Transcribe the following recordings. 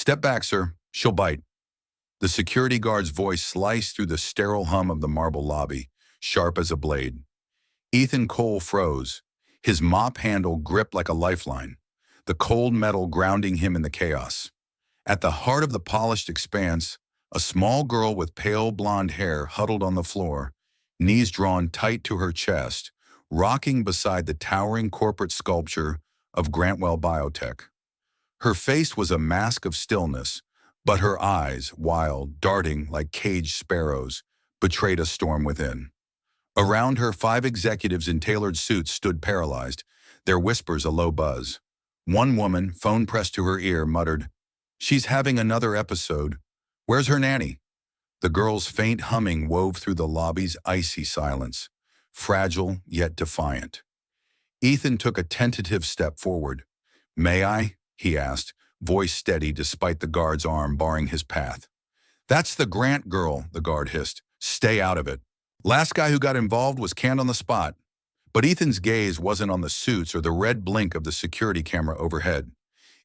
Step back, sir. She'll bite. The security guard's voice sliced through the sterile hum of the marble lobby, sharp as a blade. Ethan Cole froze, his mop handle gripped like a lifeline, the cold metal grounding him in the chaos. At the heart of the polished expanse, a small girl with pale blonde hair huddled on the floor, knees drawn tight to her chest, rocking beside the towering corporate sculpture of Grantwell Biotech. Her face was a mask of stillness, but her eyes, wild, darting like caged sparrows, betrayed a storm within. Around her, 5 executives in tailored suits stood paralyzed, their whispers a low buzz. One woman, phone pressed to her ear, muttered, "She's having another episode. Where's her nanny?" The girl's faint humming wove through the lobby's icy silence, fragile yet defiant. Ethan took a tentative step forward. "May I?" he asked, voice steady despite the guard's arm barring his path. "That's the Grant girl," the guard hissed. "Stay out of it. Last guy who got involved was canned on the spot." But Ethan's gaze wasn't on the suits or the red blink of the security camera overhead.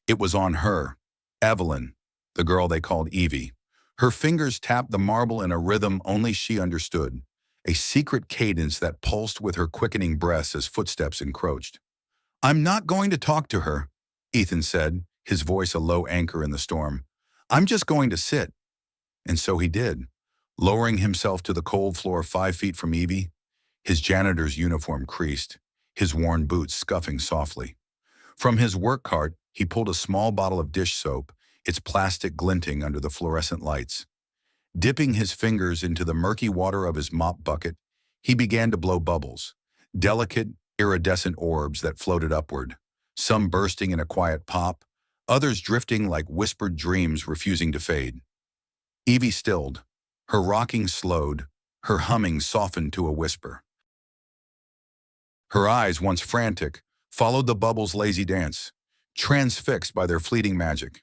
It was on her, Evelyn, the girl they called Evie. Her fingers tapped the marble in a rhythm only she understood, a secret cadence that pulsed with her quickening breaths as footsteps encroached. "I'm not going to talk to her," Ethan said, his voice a low anchor in the storm. "I'm just going to sit." And so he did, lowering himself to the cold floor 5 feet from Evie, his janitor's uniform creased, his worn boots scuffing softly. From his work cart, he pulled a small bottle of dish soap, its plastic glinting under the fluorescent lights. Dipping his fingers into the murky water of his mop bucket, he began to blow bubbles, delicate, iridescent orbs that floated upward, some bursting in a quiet pop, others drifting like whispered dreams refusing to fade. Evie stilled. Her rocking slowed, her humming softened to a whisper. Her eyes, once frantic, followed the bubbles' lazy dance, transfixed by their fleeting magic.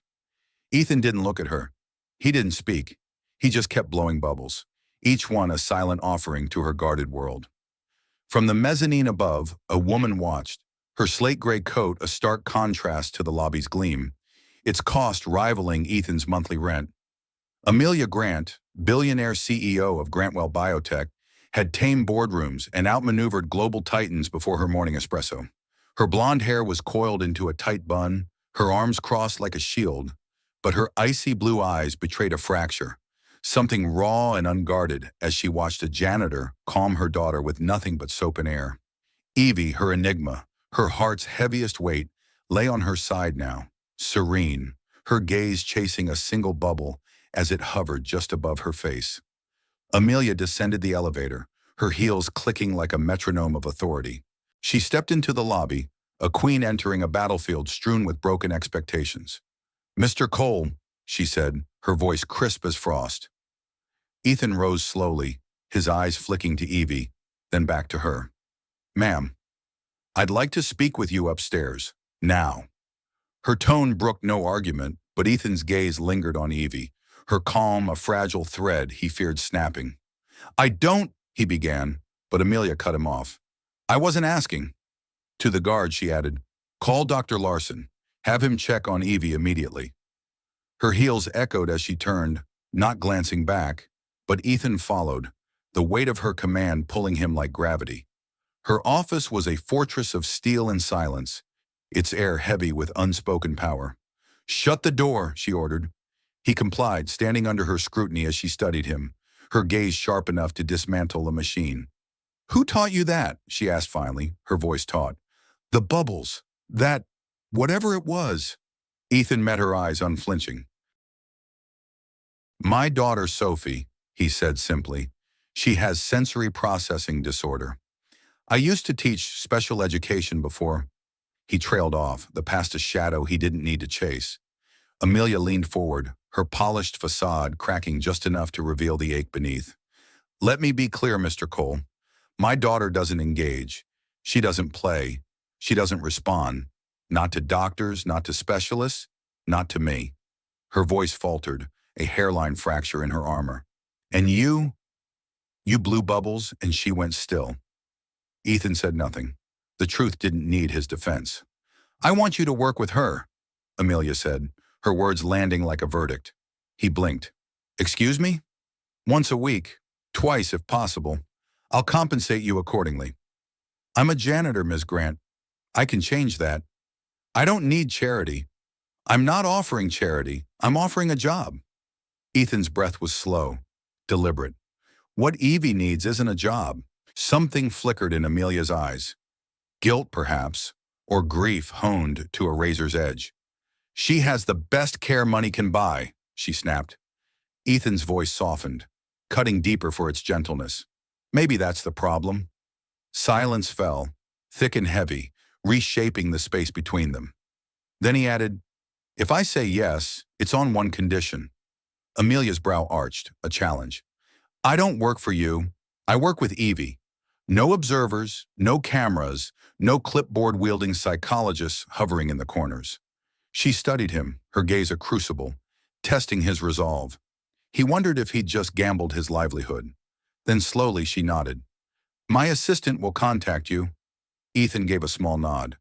Ethan didn't look at her. He didn't speak. He just kept blowing bubbles, each one a silent offering to her guarded world. From the mezzanine above, a woman watched, her slate-gray coat a stark contrast to the lobby's gleam, its cost rivaling Ethan's monthly rent. Amelia Grant, billionaire CEO of Grantwell Biotech, had tamed boardrooms and outmaneuvered global titans before her morning espresso. Her blonde hair was coiled into a tight bun, her arms crossed like a shield, but her icy blue eyes betrayed a fracture, something raw and unguarded as she watched a janitor calm her daughter with nothing but soap and air. Evie, her enigma, her heart's heaviest weight, lay on her side now, serene, her gaze chasing a single bubble as it hovered just above her face. Amelia descended the elevator, her heels clicking like a metronome of authority. She stepped into the lobby, a queen entering a battlefield strewn with broken expectations. "Mr. Cole," she said, her voice crisp as frost. Ethan rose slowly, his eyes flicking to Evie, then back to her. "Ma'am, I'd like to speak with you upstairs, now." Her tone brooked no argument, but Ethan's gaze lingered on Evie, her calm a fragile thread he feared snapping. "I don't," he began, but Amelia cut him off. "I wasn't asking." To the guard, she added, "Call Dr. Larson. Have him check on Evie immediately." Her heels echoed as she turned, not glancing back, but Ethan followed, the weight of her command pulling him like gravity. Her office was a fortress of steel and silence, its air heavy with unspoken power. "Shut the door," she ordered. He complied, standing under her scrutiny as she studied him, her gaze sharp enough to dismantle a machine. "Who taught you that?" she asked finally, her voice taut. "The bubbles. That, whatever it was." Ethan met her eyes unflinching. "My daughter Sophie," he said simply. "She has sensory processing disorder. I used to teach special education before." He trailed off, the past a shadow he didn't need to chase. Amelia leaned forward, her polished facade cracking just enough to reveal the ache beneath. "Let me be clear, Mr. Cole. My daughter doesn't engage. She doesn't play. She doesn't respond. Not to doctors, not to specialists, not to me." Her voice faltered, a hairline fracture in her armor. "And you blew bubbles and she went still." Ethan said nothing. The truth didn't need his defense. "I want you to work with her," Amelia said, her words landing like a verdict. He blinked. Excuse me? Once a week, twice if possible. I'll compensate you accordingly. I'm a janitor, Ms. Grant. I can change that. I don't need charity. I'm not offering charity. I'm offering a job. Ethan's breath was slow, deliberate. What Evie needs isn't a job. Something flickered in Amelia's eyes. Guilt, perhaps, or grief honed to a razor's edge. She has the best care money can buy, she snapped. Ethan's voice softened, cutting deeper for its gentleness. Maybe that's the problem. Silence fell, thick and heavy, reshaping the space between them. Then he added, if I say yes, it's on one condition. Amelia's brow arched, a challenge. I don't work for you. I work with Evie. No observers, no cameras, no clipboard-wielding psychologists hovering in the corners. She studied him, her gaze a crucible, testing his resolve. He wondered if he'd just gambled his livelihood. Then slowly she nodded. My assistant will contact you. Ethan gave a small nod.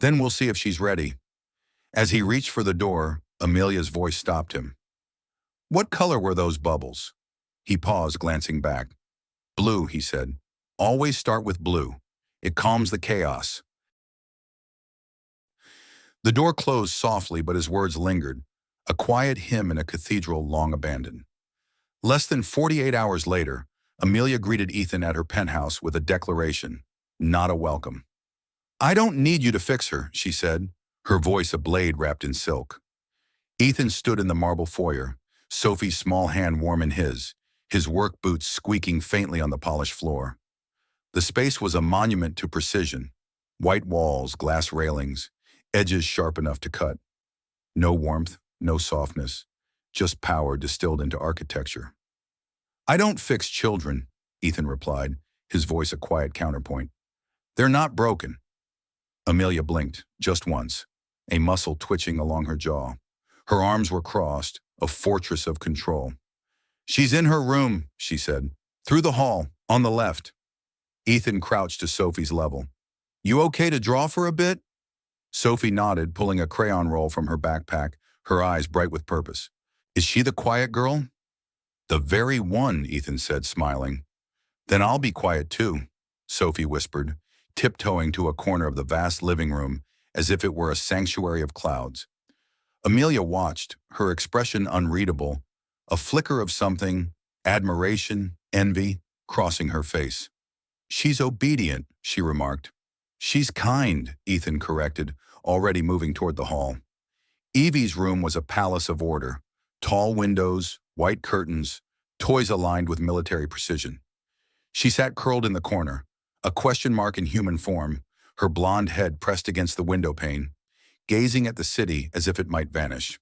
Then we'll see if she's ready. As he reached for the door, Amelia's voice stopped him. What color were those bubbles? He paused, glancing back. Blue, he said. Always start with blue. It calms the chaos. The door closed softly, but his words lingered, a quiet hymn in a cathedral long abandoned. Less than 48 hours later, Amelia greeted Ethan at her penthouse with a declaration, not a welcome. I don't need you to fix her, she said, her voice a blade wrapped in silk. Ethan stood in the marble foyer, Sophie's small hand warm in his work boots squeaking faintly on the polished floor. The space was a monument to precision. White walls, glass railings, edges sharp enough to cut. No warmth, no softness, just power distilled into architecture. I don't fix children, Ethan replied, his voice a quiet counterpoint. They're not broken. Amelia blinked, just once, a muscle twitching along her jaw. Her arms were crossed, a fortress of control. She's in her room, she said. Through the hall, on the left. Ethan crouched to Sophie's level. You okay to draw for a bit? Sophie nodded, pulling a crayon roll from her backpack, her eyes bright with purpose. Is she the quiet girl? The very one, Ethan said, smiling. Then I'll be quiet too, Sophie whispered, tiptoeing to a corner of the vast living room as if it were a sanctuary of clouds. Amelia watched, her expression unreadable, a flicker of something, admiration, envy, crossing her face. She's obedient, she remarked. She's kind, Ethan corrected, already moving toward the hall. Evie's room was a palace of order. Tall windows, white curtains, toys aligned with military precision. She sat curled in the corner, a question mark in human form, her blonde head pressed against the window pane, gazing at the city as if it might vanish.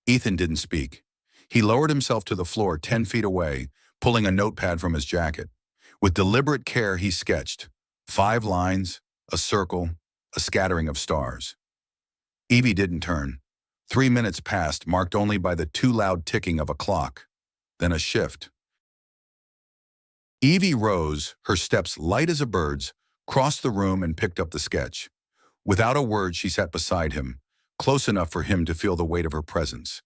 Ethan didn't speak. He lowered himself to the floor 10 feet away, pulling a notepad from his jacket. With deliberate care, he sketched 5 lines, a circle, a scattering of stars. Evie didn't turn. 3 minutes passed, marked only by the too loud ticking of a clock. Then a shift. Evie rose, her steps light as a bird's, crossed the room and picked up the sketch. Without a word, she sat beside him, close enough for him to feel the weight of her presence.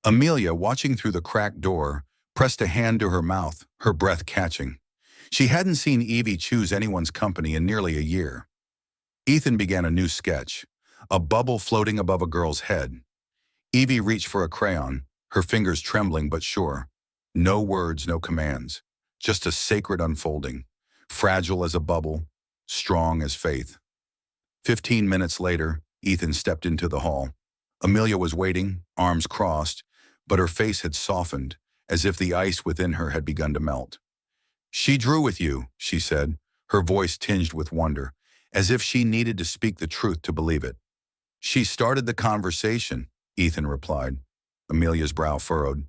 Amelia, watching through the cracked door, pressed a hand to her mouth, her breath catching. She hadn't seen Evie choose anyone's company in nearly a year. Ethan began a new sketch, a bubble floating above a girl's head. Evie reached for a crayon, her fingers trembling but sure. No words, no commands, just a sacred unfolding, fragile as a bubble, strong as faith. 15 minutes later, Ethan stepped into the hall. Amelia was waiting, arms crossed, but her face had softened, as if the ice within her had begun to melt. She drew with you, she said, her voice tinged with wonder, as if she needed to speak the truth to believe it. She started the conversation, Ethan replied. Amelia's brow furrowed.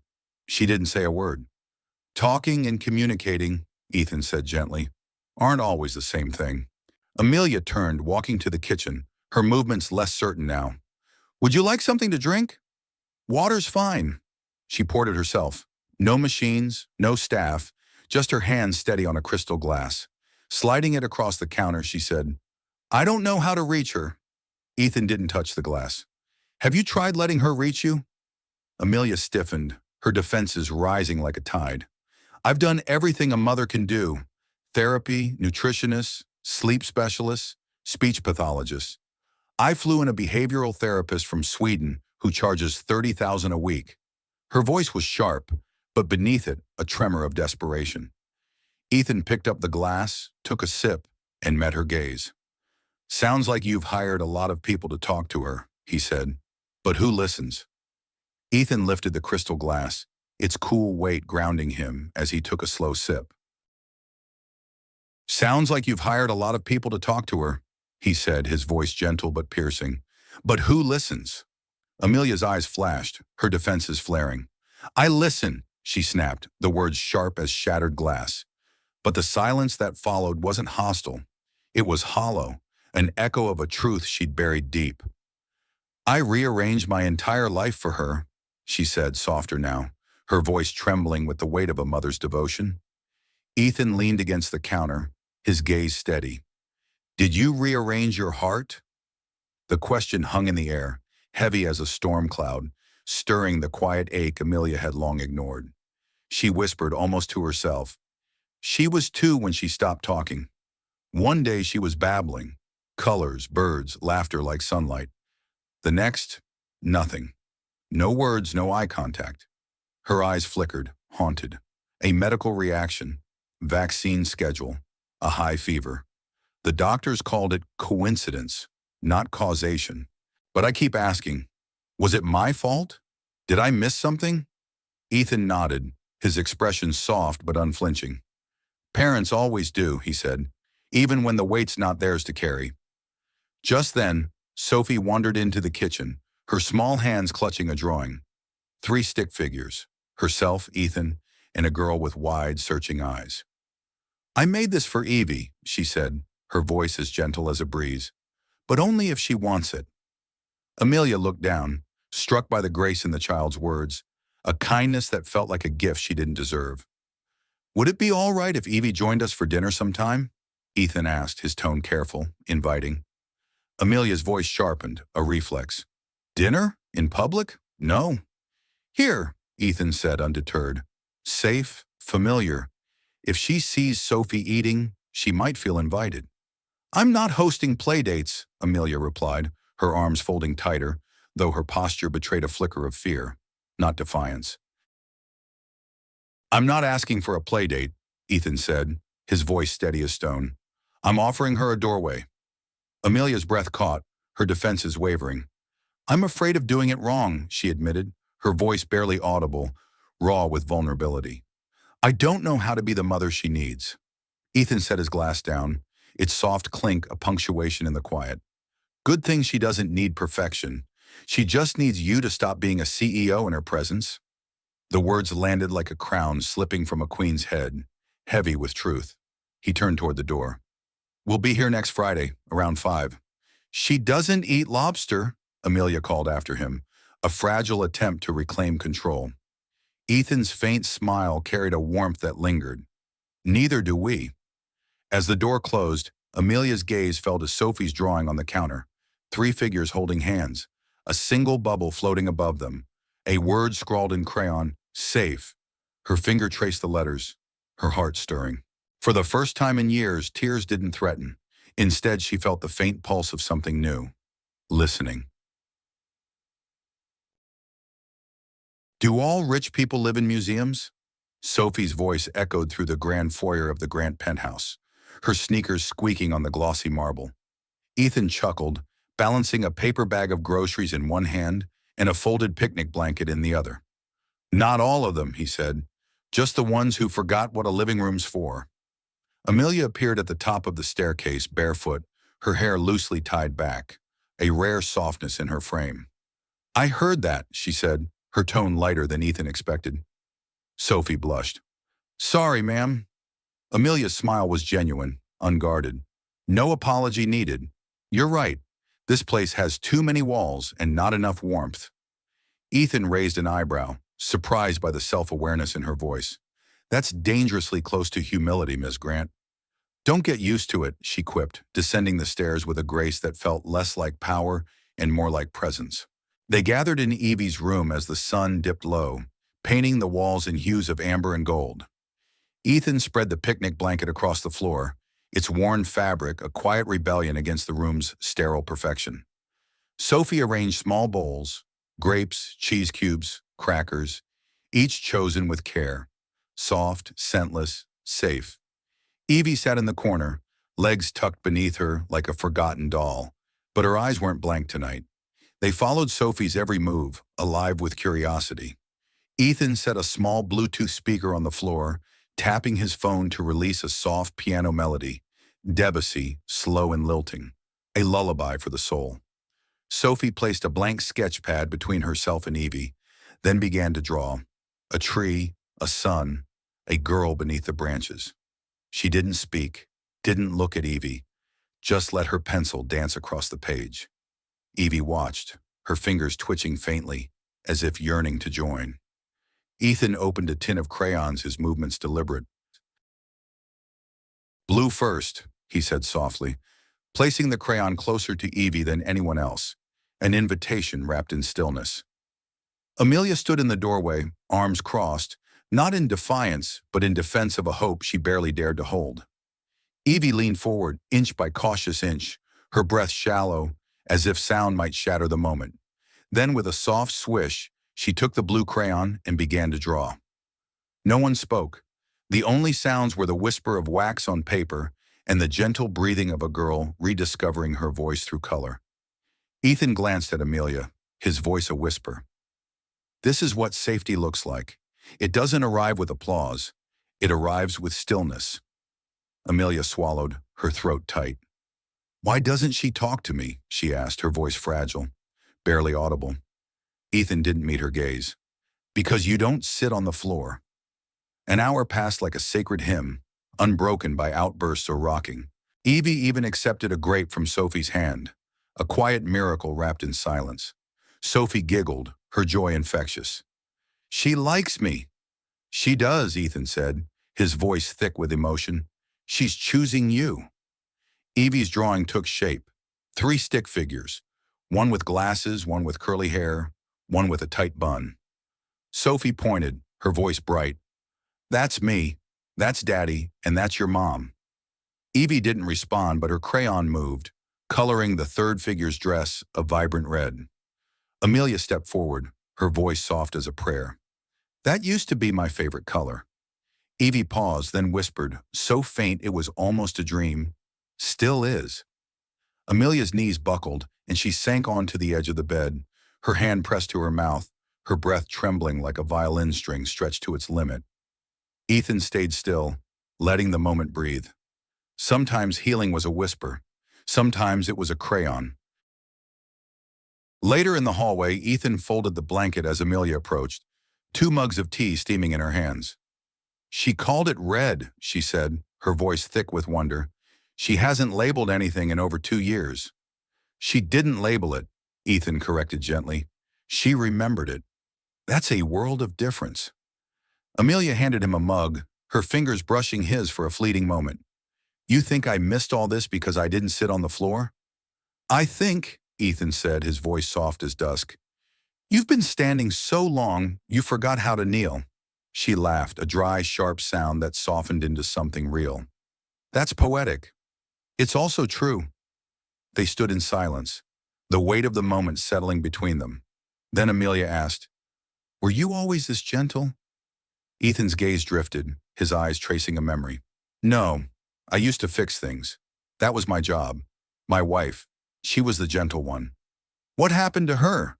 She didn't say a word. Talking and communicating, Ethan said gently, aren't always the same thing. Amelia turned, walking to the kitchen, her movements less certain now. Would you like something to drink? Water's fine. She poured it herself. No machines, no staff, just her hands steady on a crystal glass. Sliding it across the counter, she said, I don't know how to reach her. Ethan didn't touch the glass. Have you tried letting her reach you? Amelia stiffened, her defenses rising like a tide. I've done everything a mother can do. Therapy, nutritionists, sleep specialists, speech pathologists. I flew in a behavioral therapist from Sweden who charges $30,000 a week. Her voice was sharp, but beneath it, a tremor of desperation. Ethan picked up the glass, took a sip, and met her gaze. Sounds like you've hired a lot of people to talk to her, he said. But who listens? Ethan lifted the crystal glass, its cool weight grounding him as he took a slow sip. Sounds like you've hired a lot of people to talk to her, he said, his voice gentle but piercing. But who listens? Amelia's eyes flashed, her defenses flaring. I listen, she snapped, the words sharp as shattered glass. But the silence that followed wasn't hostile. It was hollow, an echo of a truth she'd buried deep. I rearranged my entire life for her, she said, softer now, her voice trembling with the weight of a mother's devotion. Ethan leaned against the counter, his gaze steady. Did you rearrange your heart? The question hung in the air, heavy as a storm cloud, stirring the quiet ache Amelia had long ignored. She whispered almost to herself. She was 2 when she stopped talking. One day she was babbling, colors, birds, laughter like sunlight. The next, nothing. No words, no eye contact. Her eyes flickered, haunted. A medical reaction, vaccine schedule, a high fever. The doctors called it coincidence, not causation. But I keep asking, was it my fault? Did I miss something? Ethan nodded, his expression soft but unflinching. Parents always do, he said, even when the weight's not theirs to carry. Just then, Sophie wandered into the kitchen, her small hands clutching a drawing. 3 stick figures, herself, Ethan, and a girl with wide, searching eyes. I made this for Evie, she said, her voice as gentle as a breeze, but only if she wants it. Amelia looked down, struck by the grace in the child's words, a kindness that felt like a gift she didn't deserve. Would it be all right if Evie joined us for dinner sometime? Ethan asked, his tone careful, inviting. Amelia's voice sharpened, a reflex. Dinner? In public? No. Here, Ethan said, undeterred. Safe, familiar. If she sees Sophie eating, she might feel invited. I'm not hosting playdates, Amelia replied, her arms folding tighter, though her posture betrayed a flicker of fear, not defiance. I'm not asking for a playdate, Ethan said, his voice steady as stone. I'm offering her a doorway. Amelia's breath caught, her defenses wavering. I'm afraid of doing it wrong, she admitted, her voice barely audible, raw with vulnerability. I don't know how to be the mother she needs. Ethan set his glass down, its soft clink a punctuation in the quiet. Good thing she doesn't need perfection. She just needs you to stop being a CEO in her presence. The words landed like a crown slipping from a queen's head, heavy with truth. He turned toward the door. We'll be here next Friday, around 5. She doesn't eat lobster, Amelia called after him, a fragile attempt to reclaim control. Ethan's faint smile carried a warmth that lingered. Neither do we. As the door closed, Amelia's gaze fell to Sophie's drawing on the counter, 3 figures holding hands, a single bubble floating above them, a word scrawled in crayon, safe. Her finger traced the letters, her heart stirring. For the first time in years, tears didn't threaten. Instead, she felt the faint pulse of something new. Listening. Do all rich people live in museums? Sophie's voice echoed through the grand foyer of the Grant penthouse, her sneakers squeaking on the glossy marble. Ethan chuckled, balancing a paper bag of groceries in one hand and a folded picnic blanket in the other. Not all of them, he said, just the ones who forgot what a living room's for. Amelia appeared at the top of the staircase, barefoot, her hair loosely tied back, a rare softness in her frame. I heard that, she said, her tone lighter than Ethan expected. Sophie blushed. Sorry, ma'am. Amelia's smile was genuine, unguarded. No apology needed. You're right. This place has too many walls and not enough warmth. Ethan raised an eyebrow, surprised by the self-awareness in her voice. That's dangerously close to humility, Miss Grant. Don't get used to it, she quipped, descending the stairs with a grace that felt less like power and more like presence. They gathered in Evie's room as the sun dipped low, painting the walls in hues of amber and gold. Ethan spread the picnic blanket across the floor, its worn fabric a quiet rebellion against the room's sterile perfection. Sophie arranged small bowls, grapes, cheese cubes, crackers, each chosen with care. Soft, scentless, safe. Evie sat in the corner, legs tucked beneath her like a forgotten doll, but her eyes weren't blank tonight. They followed Sophie's every move, alive with curiosity. Ethan set a small Bluetooth speaker on the floor, tapping his phone to release a soft piano melody, Debussy, slow and lilting, a lullaby for the soul. Sophie placed a blank sketch pad between herself and Evie, then began to draw. A tree, a sun, a girl beneath the branches. She didn't speak, didn't look at Evie, just let her pencil dance across the page. Evie watched, her fingers twitching faintly, as if yearning to join. Ethan opened a tin of crayons, his movements deliberate. "Blue first," he said softly, placing the crayon closer to Evie than anyone else, an invitation wrapped in stillness. Amelia stood in the doorway, arms crossed, not in defiance, but in defense of a hope she barely dared to hold. Evie leaned forward, inch by cautious inch, her breath shallow, as if sound might shatter the moment. Then, with a soft swish, she took the blue crayon and began to draw. No one spoke. The only sounds were the whisper of wax on paper and the gentle breathing of a girl rediscovering her voice through color. Ethan glanced at Amelia, his voice a whisper. "This is what safety looks like. It doesn't arrive with applause. It arrives with stillness." Amelia swallowed, her throat tight. "Why doesn't she talk to me?" she asked, her voice fragile, barely audible. Ethan didn't meet her gaze. "Because you don't sit on the floor." An hour passed like a sacred hymn, unbroken by outbursts or rocking. Evie even accepted a grape from Sophie's hand, a quiet miracle wrapped in silence. Sophie giggled, her joy infectious. "She likes me." "She does," Ethan said, his voice thick with emotion. "She's choosing you." Evie's drawing took shape. 3 stick figures, one with glasses, one with curly hair, one with a tight bun. Sophie pointed, her voice bright. "That's me, that's Daddy, and that's your mom." Evie didn't respond, but her crayon moved, coloring the third figure's dress a vibrant red. Amelia stepped forward, her voice soft as a prayer. "That used to be my favorite color." Evie paused, then whispered, so faint it was almost a dream, "Still is." Amelia's knees buckled, and she sank onto the edge of the bed, her hand pressed to her mouth, her breath trembling like a violin string stretched to its limit. Ethan stayed still, letting the moment breathe. Sometimes healing was a whisper. Sometimes it was a crayon. Later in the hallway, Ethan folded the blanket as Amelia approached, 2 mugs of tea steaming in her hands. "She called it red," she said, her voice thick with wonder. "She hasn't labeled anything in over 2 years." "She didn't label it," Ethan corrected gently. "She remembered it. That's a world of difference." Amelia handed him a mug, her fingers brushing his for a fleeting moment. "You think I missed all this because I didn't sit on the floor?" "I think," Ethan said, his voice soft as dusk, "you've been standing so long you forgot how to kneel." She laughed, a dry, sharp sound that softened into something real. "That's poetic. It's also true." They stood in silence, the weight of the moment settling between them. Then Amelia asked, "Were you always this gentle?" Ethan's gaze drifted, his eyes tracing a memory. "No, I used to fix things. That was my job. My wife, she was the gentle one." "What happened to her?"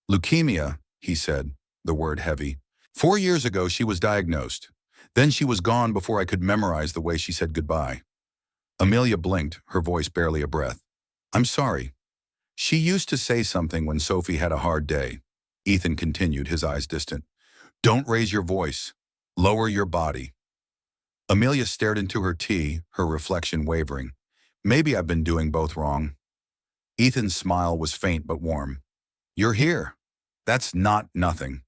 "Leukemia," he said, the word heavy. 4 years ago she was diagnosed. Then she was gone before I could memorize the way she said goodbye." Amelia blinked, her voice barely a breath. "I'm sorry." "She used to say something when Sophie had a hard day." Ethan continued, his eyes distant. "Don't raise your voice. Lower your body." Amelia stared into her tea, her reflection wavering. "Maybe I've been doing both wrong." Ethan's smile was faint but warm. "You're here. That's not nothing."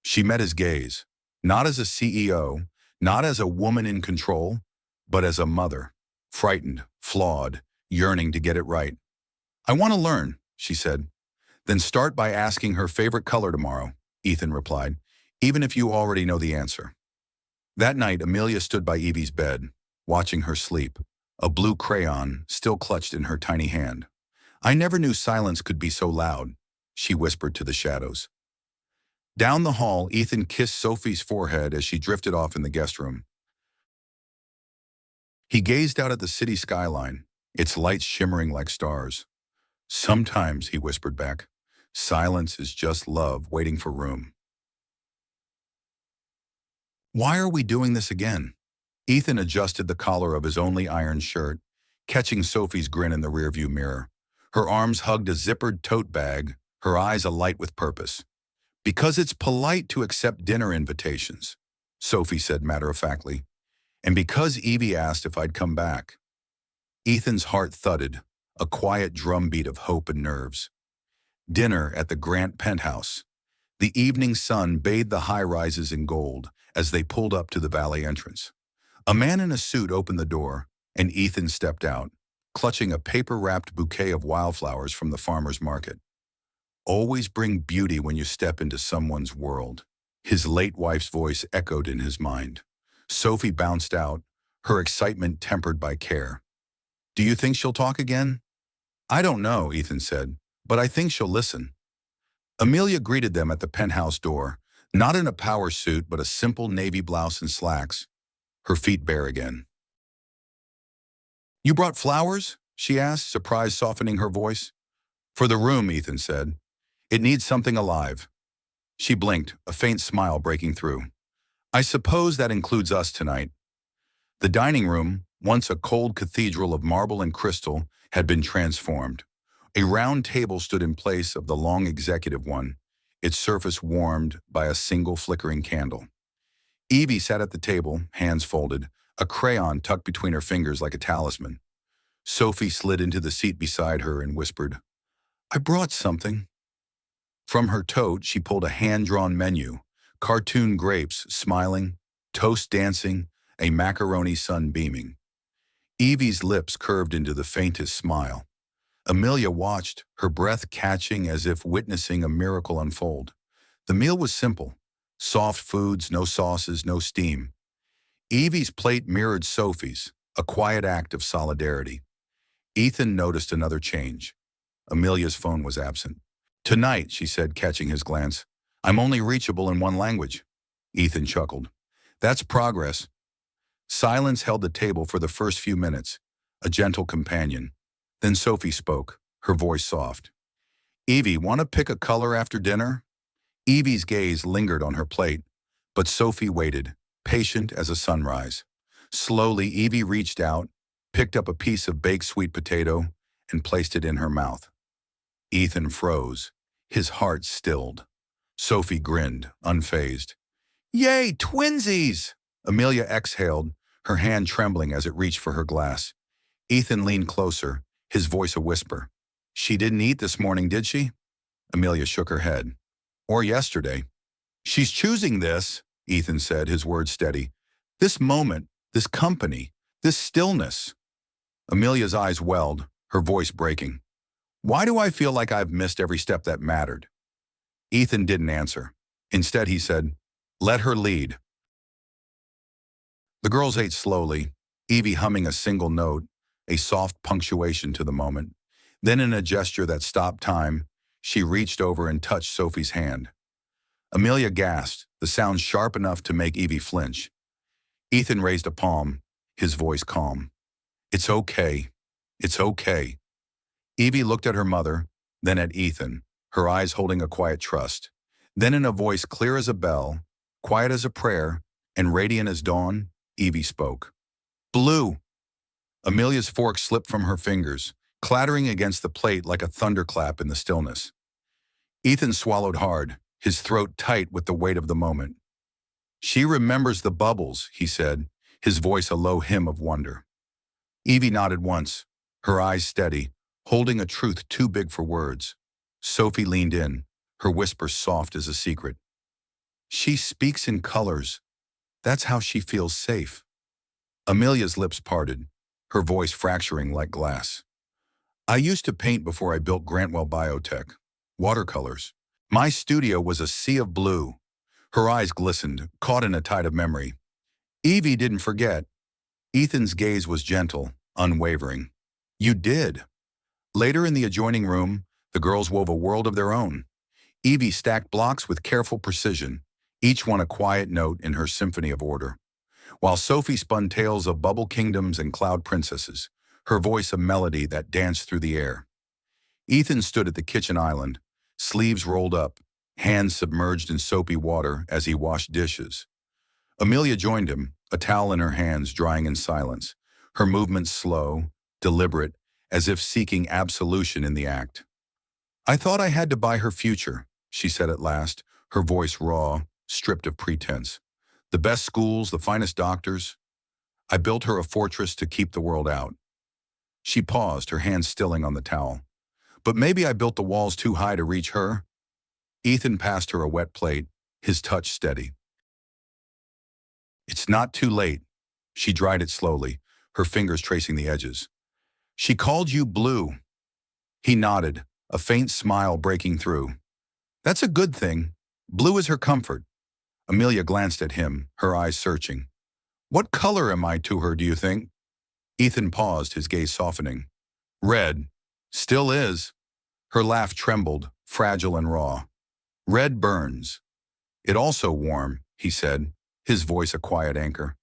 She met his gaze, not as a CEO, not as a woman in control, but as a mother, frightened, flawed, yearning to get it right. "I want to learn," she said. Then start by asking her favorite color tomorrow, Ethan replied, even if you already know the answer. That night, Amelia stood by Evie's bed, watching her sleep, a blue crayon still clutched in her tiny hand. I never knew silence could be so loud, she whispered to the shadows. Down the hall, Ethan kissed Sophie's forehead as she drifted off in the guest room. He gazed out at the city skyline, its lights shimmering like stars. Sometimes, he whispered back, silence is just love waiting for room. Why are we doing this again? Ethan adjusted the collar of his only ironed shirt, catching Sophie's grin in the rearview mirror. Her arms hugged a zippered tote bag, her eyes alight with purpose. Because it's polite to accept dinner invitations, Sophie said matter-of-factly. And because Evie asked if I'd come back. Ethan's heart thudded, a quiet drumbeat of hope and nerves. Dinner at the Grant penthouse. The evening sun bathed the high-rises in gold as they pulled up to the valley entrance. A man in a suit opened the door, and Ethan stepped out, clutching a paper-wrapped bouquet of wildflowers from the farmer's market. Always bring beauty when you step into someone's world. His late wife's voice echoed in his mind. Sophie bounced out, her excitement tempered by care. Do you think she'll talk again? I don't know, Ethan said, but I think she'll listen. Amelia greeted them at the penthouse door, not in a power suit but a simple navy blouse and slacks, her feet bare again. You brought flowers? She asked, surprise softening her voice. For the room, Ethan said. It needs something alive. She blinked, a faint smile breaking through. I suppose that includes us tonight. The dining room, once a cold cathedral of marble and crystal, had been transformed. A round table stood in place of the long executive one, its surface warmed by a single flickering candle. Evie sat at the table, hands folded, a crayon tucked between her fingers like a talisman. Sophie slid into the seat beside her and whispered, I brought something. From her tote, she pulled a hand-drawn menu, cartoon grapes smiling, toast dancing, a macaroni sun beaming. Evie's lips curved into the faintest smile. Amelia watched, her breath catching as if witnessing a miracle unfold. The meal was simple. Soft foods, no sauces, no steam. Evie's plate mirrored Sophie's, a quiet act of solidarity. Ethan noticed another change. Amelia's phone was absent. Tonight, she said, catching his glance, I'm only reachable in one language. Ethan chuckled. That's progress. Silence held the table for the first few minutes, a gentle companion. Then Sophie spoke, her voice soft. Evie, want to pick a color after dinner? Evie's gaze lingered on her plate, but Sophie waited, patient as a sunrise. Slowly, Evie reached out, picked up a piece of baked sweet potato, and placed it in her mouth. Ethan froze, his heart stilled. Sophie grinned, unfazed. Yay, twinsies! Amelia exhaled, her hand trembling as it reached for her glass. Ethan leaned closer, his voice a whisper. She didn't eat this morning, did she? Amelia shook her head. Or yesterday. She's choosing this, Ethan said, his words steady. This moment, this company, this stillness. Amelia's eyes welled, her voice breaking. Why do I feel like I've missed every step that mattered? Ethan didn't answer. Instead, he said, let her lead. The girls ate slowly, Evie humming a single note, a soft punctuation to the moment. Then in a gesture that stopped time, she reached over and touched Sophie's hand. Amelia gasped, the sound sharp enough to make Evie flinch. Ethan raised a palm, his voice calm. It's okay. It's okay. Evie looked at her mother, then at Ethan, her eyes holding a quiet trust. Then in a voice clear as a bell, quiet as a prayer, and radiant as dawn, Evie spoke. Blue. Amelia's fork slipped from her fingers, clattering against the plate like a thunderclap in the stillness. Ethan swallowed hard, his throat tight with the weight of the moment. She remembers the bubbles, he said, his voice a low hymn of wonder. Evie nodded once, her eyes steady, holding a truth too big for words. Sophie leaned in, her whisper soft as a secret. She speaks in colors. That's how she feels safe. Amelia's lips parted, her voice fracturing like glass. I used to paint before I built Grantwell Biotech. Watercolors. My studio was a sea of blue. Her eyes glistened, caught in a tide of memory. Evie didn't forget. Ethan's gaze was gentle, unwavering. You did. Later in the adjoining room, the girls wove a world of their own. Evie stacked blocks with careful precision, each one a quiet note in her symphony of order, while Sophie spun tales of bubble kingdoms and cloud princesses, her voice a melody that danced through the air. Ethan stood at the kitchen island, sleeves rolled up, hands submerged in soapy water as he washed dishes. Amelia joined him, a towel in her hands, drying in silence, her movements slow, deliberate, as if seeking absolution in the act. I thought I had to buy her future, she said at last, her voice raw, stripped of pretense. The best schools, the finest doctors. I built her a fortress to keep the world out. She paused, her hands stilling on the towel. But maybe I built the walls too high to reach her? Ethan passed her a wet plate, his touch steady. It's not too late. She dried it slowly, her fingers tracing the edges. She called you Blue. He nodded, a faint smile breaking through. That's a good thing. Blue is her comfort. Amelia glanced at him, her eyes searching. What color am I to her, do you think? Ethan paused, his gaze softening. Red. Still is. Her laugh trembled, fragile and raw. Red burns. It also warm, he said, his voice a quiet anchor.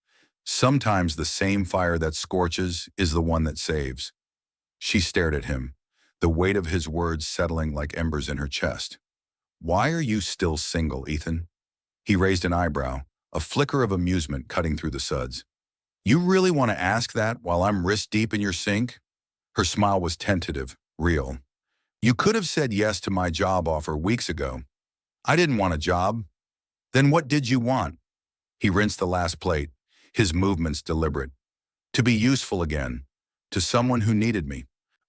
Sometimes the same fire that scorches is the one that saves. She stared at him, the weight of his words settling like embers in her chest. Why are you still single, Ethan? He raised an eyebrow, a flicker of amusement cutting through the suds. You really want to ask that while I'm wrist-deep in your sink? Her smile was tentative, real. You could have said yes to my job offer weeks ago. I didn't want a job. Then what did you want? He rinsed the last plate, his movements deliberate. To be useful again, to someone who needed me.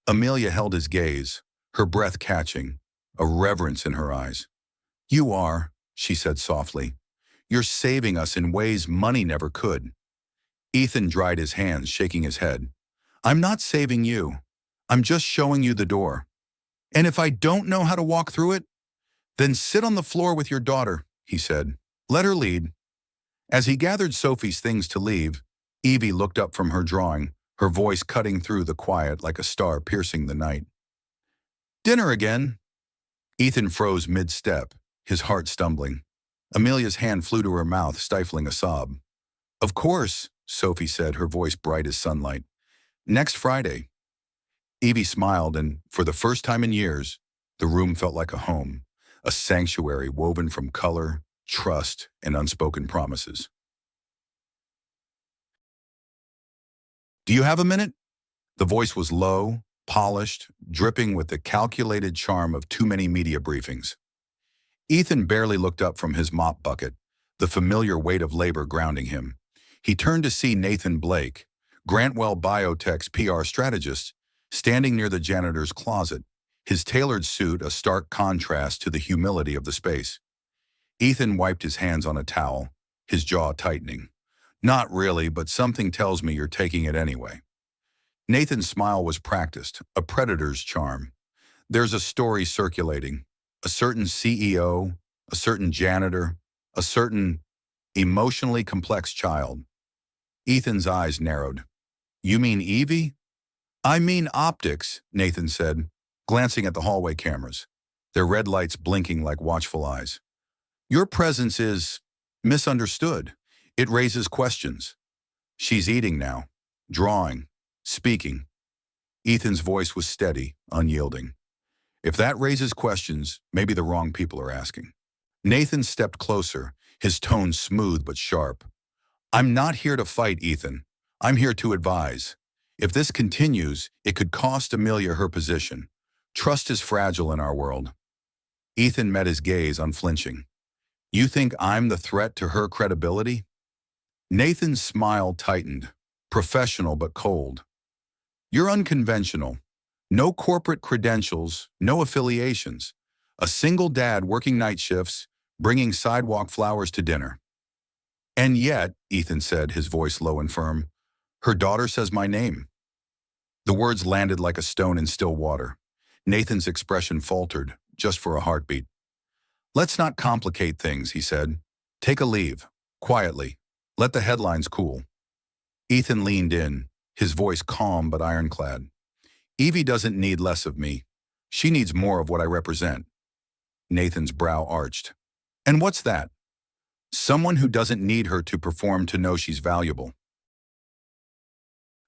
Amelia held his gaze, her breath catching, a reverence in her eyes. You are, she said softly. You're saving us in ways money never could. Ethan dried his hands, shaking his head. I'm not saving you. I'm just showing you the door. And if I don't know how to walk through it, then sit on the floor with your daughter, he said. Let her lead. As he gathered Sophie's things to leave, Evie looked up from her drawing, her voice cutting through the quiet like a star piercing the night. Dinner again? Ethan froze mid-step, his heart stumbling. Amelia's hand flew to her mouth, stifling a sob. Of course, Sophie said, her voice bright as sunlight. Next Friday. Evie smiled, and for the first time in years, the room felt like a home, a sanctuary woven from color, trust, and unspoken promises. Do you have a minute? The voice was low, polished, dripping with the calculated charm of too many media briefings. Ethan barely looked up from his mop bucket, the familiar weight of labor grounding him. He turned to see Nathan Blake, Grantwell Biotech's PR strategist, standing near the janitor's closet, his tailored suit a stark contrast to the humility of the space. Ethan wiped his hands on a towel, his jaw tightening. Not really, but something tells me you're taking it anyway. Nathan's smile was practiced, a predator's charm. There's a story circulating, a certain CEO, a certain janitor, a certain emotionally complex child. Ethan's eyes narrowed. You mean Evie? I mean optics, Nathan said, glancing at the hallway cameras, their red lights blinking like watchful eyes. Your presence is misunderstood. It raises questions. She's eating now, drawing, speaking. Ethan's voice was steady, unyielding. If that raises questions, maybe the wrong people are asking. Nathan stepped closer, his tone smooth but sharp. I'm not here to fight, Ethan. I'm here to advise. If this continues, it could cost Amelia her position. Trust is fragile in our world. Ethan met his gaze, unflinching. You think I'm the threat to her credibility? Nathan's smile tightened, professional but cold. You're unconventional. No corporate credentials, no affiliations. A single dad working night shifts, bringing sidewalk flowers to dinner. And yet, Ethan said, his voice low and firm, her daughter says my name. The words landed like a stone in still water. Nathan's expression faltered, just for a heartbeat. Let's not complicate things, he said. Take a leave, quietly. Let the headlines cool. Ethan leaned in, his voice calm but ironclad. Evie doesn't need less of me. She needs more of what I represent. Nathan's brow arched. And what's that? Someone who doesn't need her to perform to know she's valuable.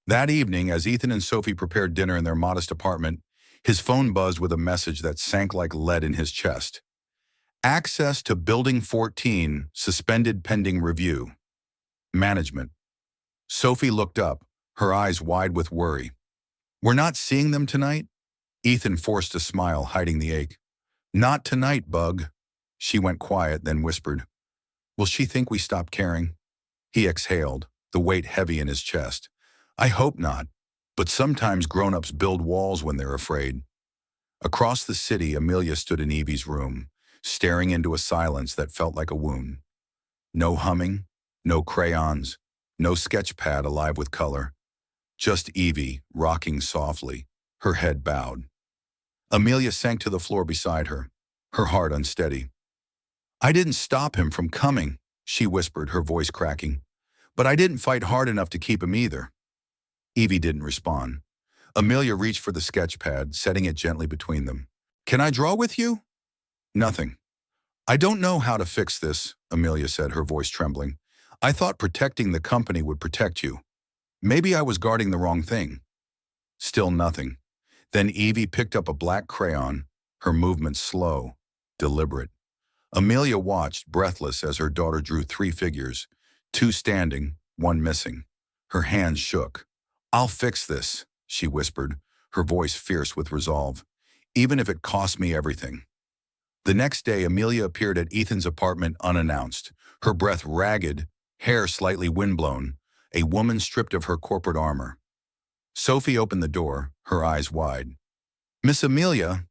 That evening, as Ethan and Sophie prepared dinner in their modest apartment, his phone buzzed with a message that sank like lead in his chest. Access to Building 14, suspended pending review. Management. Sophie looked up, her eyes wide with worry. We're not seeing them tonight? Ethan forced a smile, hiding the ache. Not tonight, Bug. She went quiet, then whispered. Will she think we stopped caring? He exhaled, the weight heavy in his chest. I hope not, but sometimes grown-ups build walls when they're afraid. Across the city, Amelia stood in Evie's room, staring into a silence that felt like a wound. No humming, no crayons, no sketch pad alive with color. Just Evie, rocking softly, her head bowed. Amelia sank to the floor beside her, her heart unsteady. I didn't stop him from coming, she whispered, her voice cracking. But I didn't fight hard enough to keep him either. Evie didn't respond. Amelia reached for the sketch pad, setting it gently between them. Can I draw with you? Nothing. I don't know how to fix this, Amelia said, her voice trembling. I thought protecting the company would protect you. Maybe I was guarding the wrong thing. Still nothing. Then Evie picked up a black crayon, her movements slow, deliberate. Amelia watched, breathless, as her daughter drew 3 figures, 2 standing, 1 missing. Her hands shook. I'll fix this, she whispered, her voice fierce with resolve, even if it cost me everything. The next day, Amelia appeared at Ethan's apartment unannounced, her breath ragged, hair slightly windblown, a woman stripped of her corporate armor. Sophie opened the door, her eyes wide. Miss Amelia.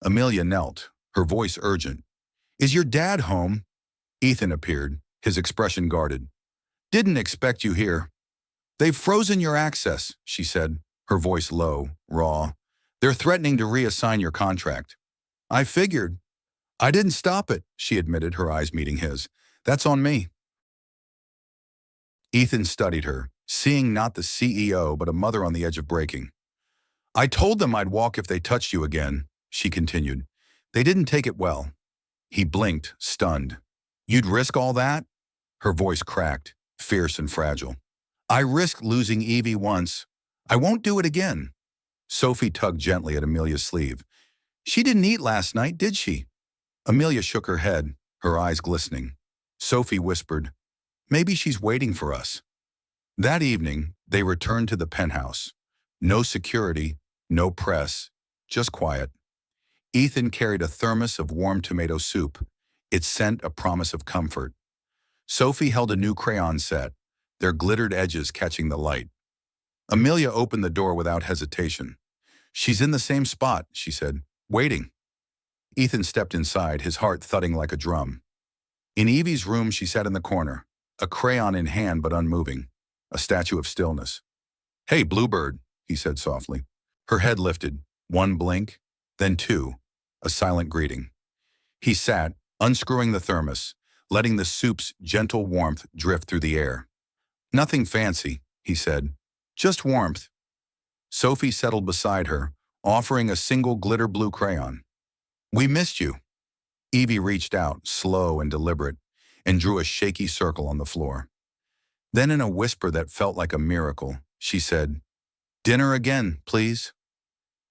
Amelia knelt, her voice urgent. Is your dad home? Ethan appeared, his expression guarded. Didn't expect you here. They've frozen your access, she said, her voice low, raw. They're threatening to reassign your contract. I figured. I didn't stop it, she admitted, her eyes meeting his. That's on me. Ethan studied her, seeing not the CEO but a mother on the edge of breaking. I told them I'd walk if they touched you again, she continued. They didn't take it well. He blinked, stunned. You'd risk all that? Her voice cracked, fierce and fragile. I risked losing Evie once. I won't do it again. Sophie tugged gently at Amelia's sleeve. She didn't eat last night, did she? Amelia shook her head, her eyes glistening. Sophie whispered, maybe she's waiting for us. That evening, they returned to the penthouse. No security, no press, just quiet. Ethan carried a thermos of warm tomato soup. It sent a promise of comfort. Sophie held a new crayon set, their glittered edges catching the light. Amelia opened the door without hesitation. She's in the same spot, she said, waiting. Ethan stepped inside, his heart thudding like a drum. In Evie's room, she sat in the corner, a crayon in hand but unmoving, a statue of stillness. Hey, Bluebird, he said softly. Her head lifted, 1 blink, then 2, a silent greeting. He sat, unscrewing the thermos, letting the soup's gentle warmth drift through the air. Nothing fancy, he said, just warmth. Sophie settled beside her, offering a single glitter blue crayon. We missed you. Evie reached out, slow and deliberate, and drew a shaky circle on the floor. Then in a whisper that felt like a miracle, she said, Dinner again, please.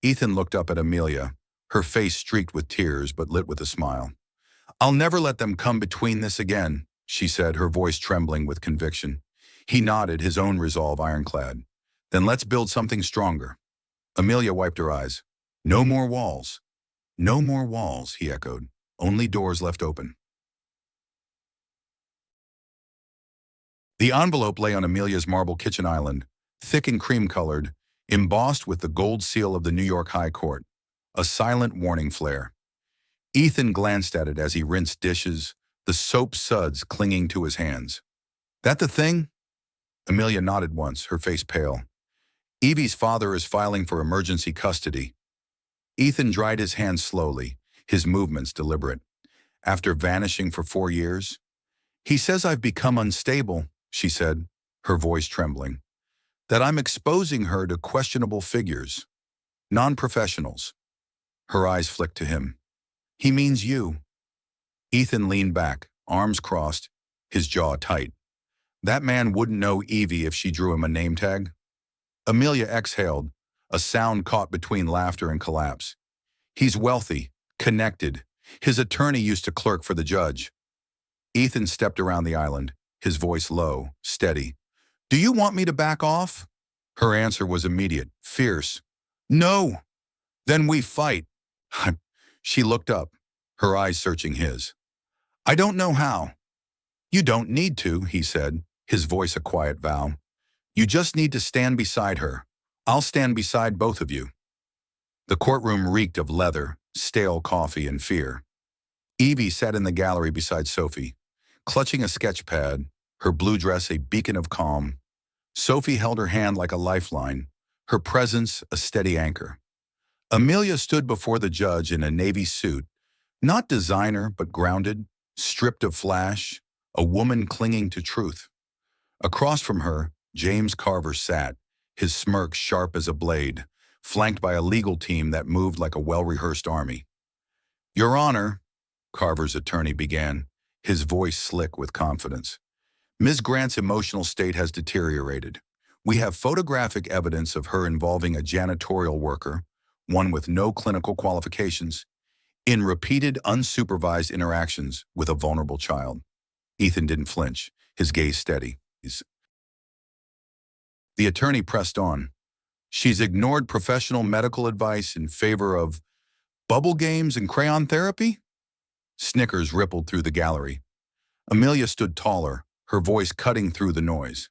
Ethan looked up at Amelia, her face streaked with tears but lit with a smile. I'll never let them come between this again, she said, her voice trembling with conviction. He nodded, his own resolve ironclad. Then let's build something stronger. Amelia wiped her eyes. No more walls. No more walls, he echoed. Only doors left open. The envelope lay on Amelia's marble kitchen island, thick and cream-colored, embossed with the gold seal of the New York High Court, a silent warning flare. Ethan glanced at it as he rinsed dishes, the soap suds clinging to his hands. That the thing? Amelia nodded once, her face pale. Evie's father is filing for emergency custody. Ethan dried his hands slowly, his movements deliberate. After vanishing for 4 years, he says I've become unstable, she said, her voice trembling. That I'm exposing her to questionable figures, non-professionals. Her eyes flicked to him. He means you. Ethan leaned back, arms crossed, his jaw tight. That man wouldn't know Evie if she drew him a name tag. Amelia exhaled, a sound caught between laughter and collapse. He's wealthy, connected. His attorney used to clerk for the judge. Ethan stepped around the island, his voice low, steady. Do you want me to back off? Her answer was immediate, fierce. No. Then we fight. She looked up, her eyes searching his. I don't know how. You don't need to, he said, his voice a quiet vow. You just need to stand beside her. I'll stand beside both of you. The courtroom reeked of leather, stale coffee, and fear. Evie sat in the gallery beside Sophie, clutching a sketch pad, her blue dress a beacon of calm. Sophie held her hand like a lifeline, her presence a steady anchor. Amelia stood before the judge in a navy suit, not designer but grounded, stripped of flash, a woman clinging to truth. Across from her, James Carver sat, his smirk sharp as a blade, flanked by a legal team that moved like a well-rehearsed army. Your Honor, Carver's attorney began, his voice slick with confidence. Ms. Grant's emotional state has deteriorated. We have photographic evidence of her involving a janitorial worker, one with no clinical qualifications, in repeated unsupervised interactions with a vulnerable child. Ethan didn't flinch, his gaze steady. The attorney pressed on. She's ignored professional medical advice in favor of bubble games and crayon therapy? Snickers rippled through the gallery. Amelia stood taller, her voice cutting through the noise.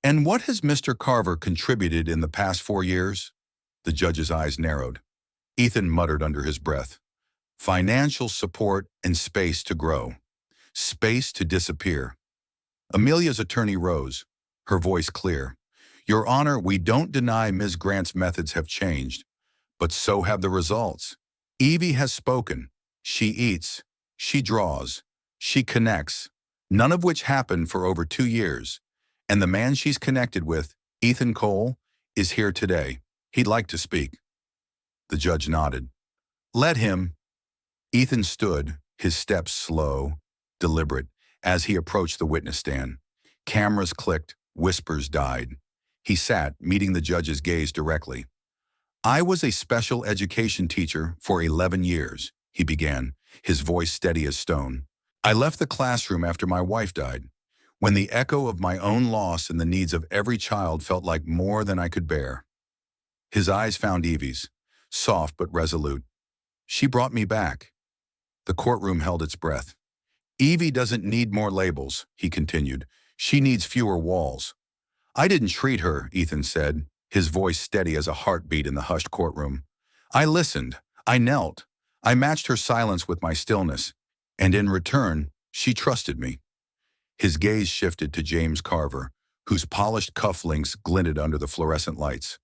And what has Mr. Carver contributed in the past 4 years? The judge's eyes narrowed. Ethan muttered under his breath. Financial support and space to grow. Space to disappear. Amelia's attorney rose, her voice clear. Your Honor, we don't deny Ms. Grant's methods have changed, but so have the results. Evie has spoken. She eats. She draws. She connects. None of which happened for over 2 years. And the man she's connected with, Ethan Cole, is here today. He'd like to speak. The judge nodded. Let him. Ethan stood, his steps slow, deliberate, as he approached the witness stand. Cameras clicked, whispers died. He sat, meeting the judge's gaze directly. I was a special education teacher for 11 years, he began, his voice steady as stone. I left the classroom after my wife died, when the echo of my own loss and the needs of every child felt like more than I could bear. His eyes found Evie's, soft but resolute. She brought me back. The courtroom held its breath. Evie doesn't need more labels, he continued. She needs fewer walls. I didn't treat her, Ethan said, his voice steady as a heartbeat in the hushed courtroom. I listened. I knelt. I matched her silence with my stillness, and in return, she trusted me. His gaze shifted to James Carver, whose polished cufflinks glinted under the fluorescent lights.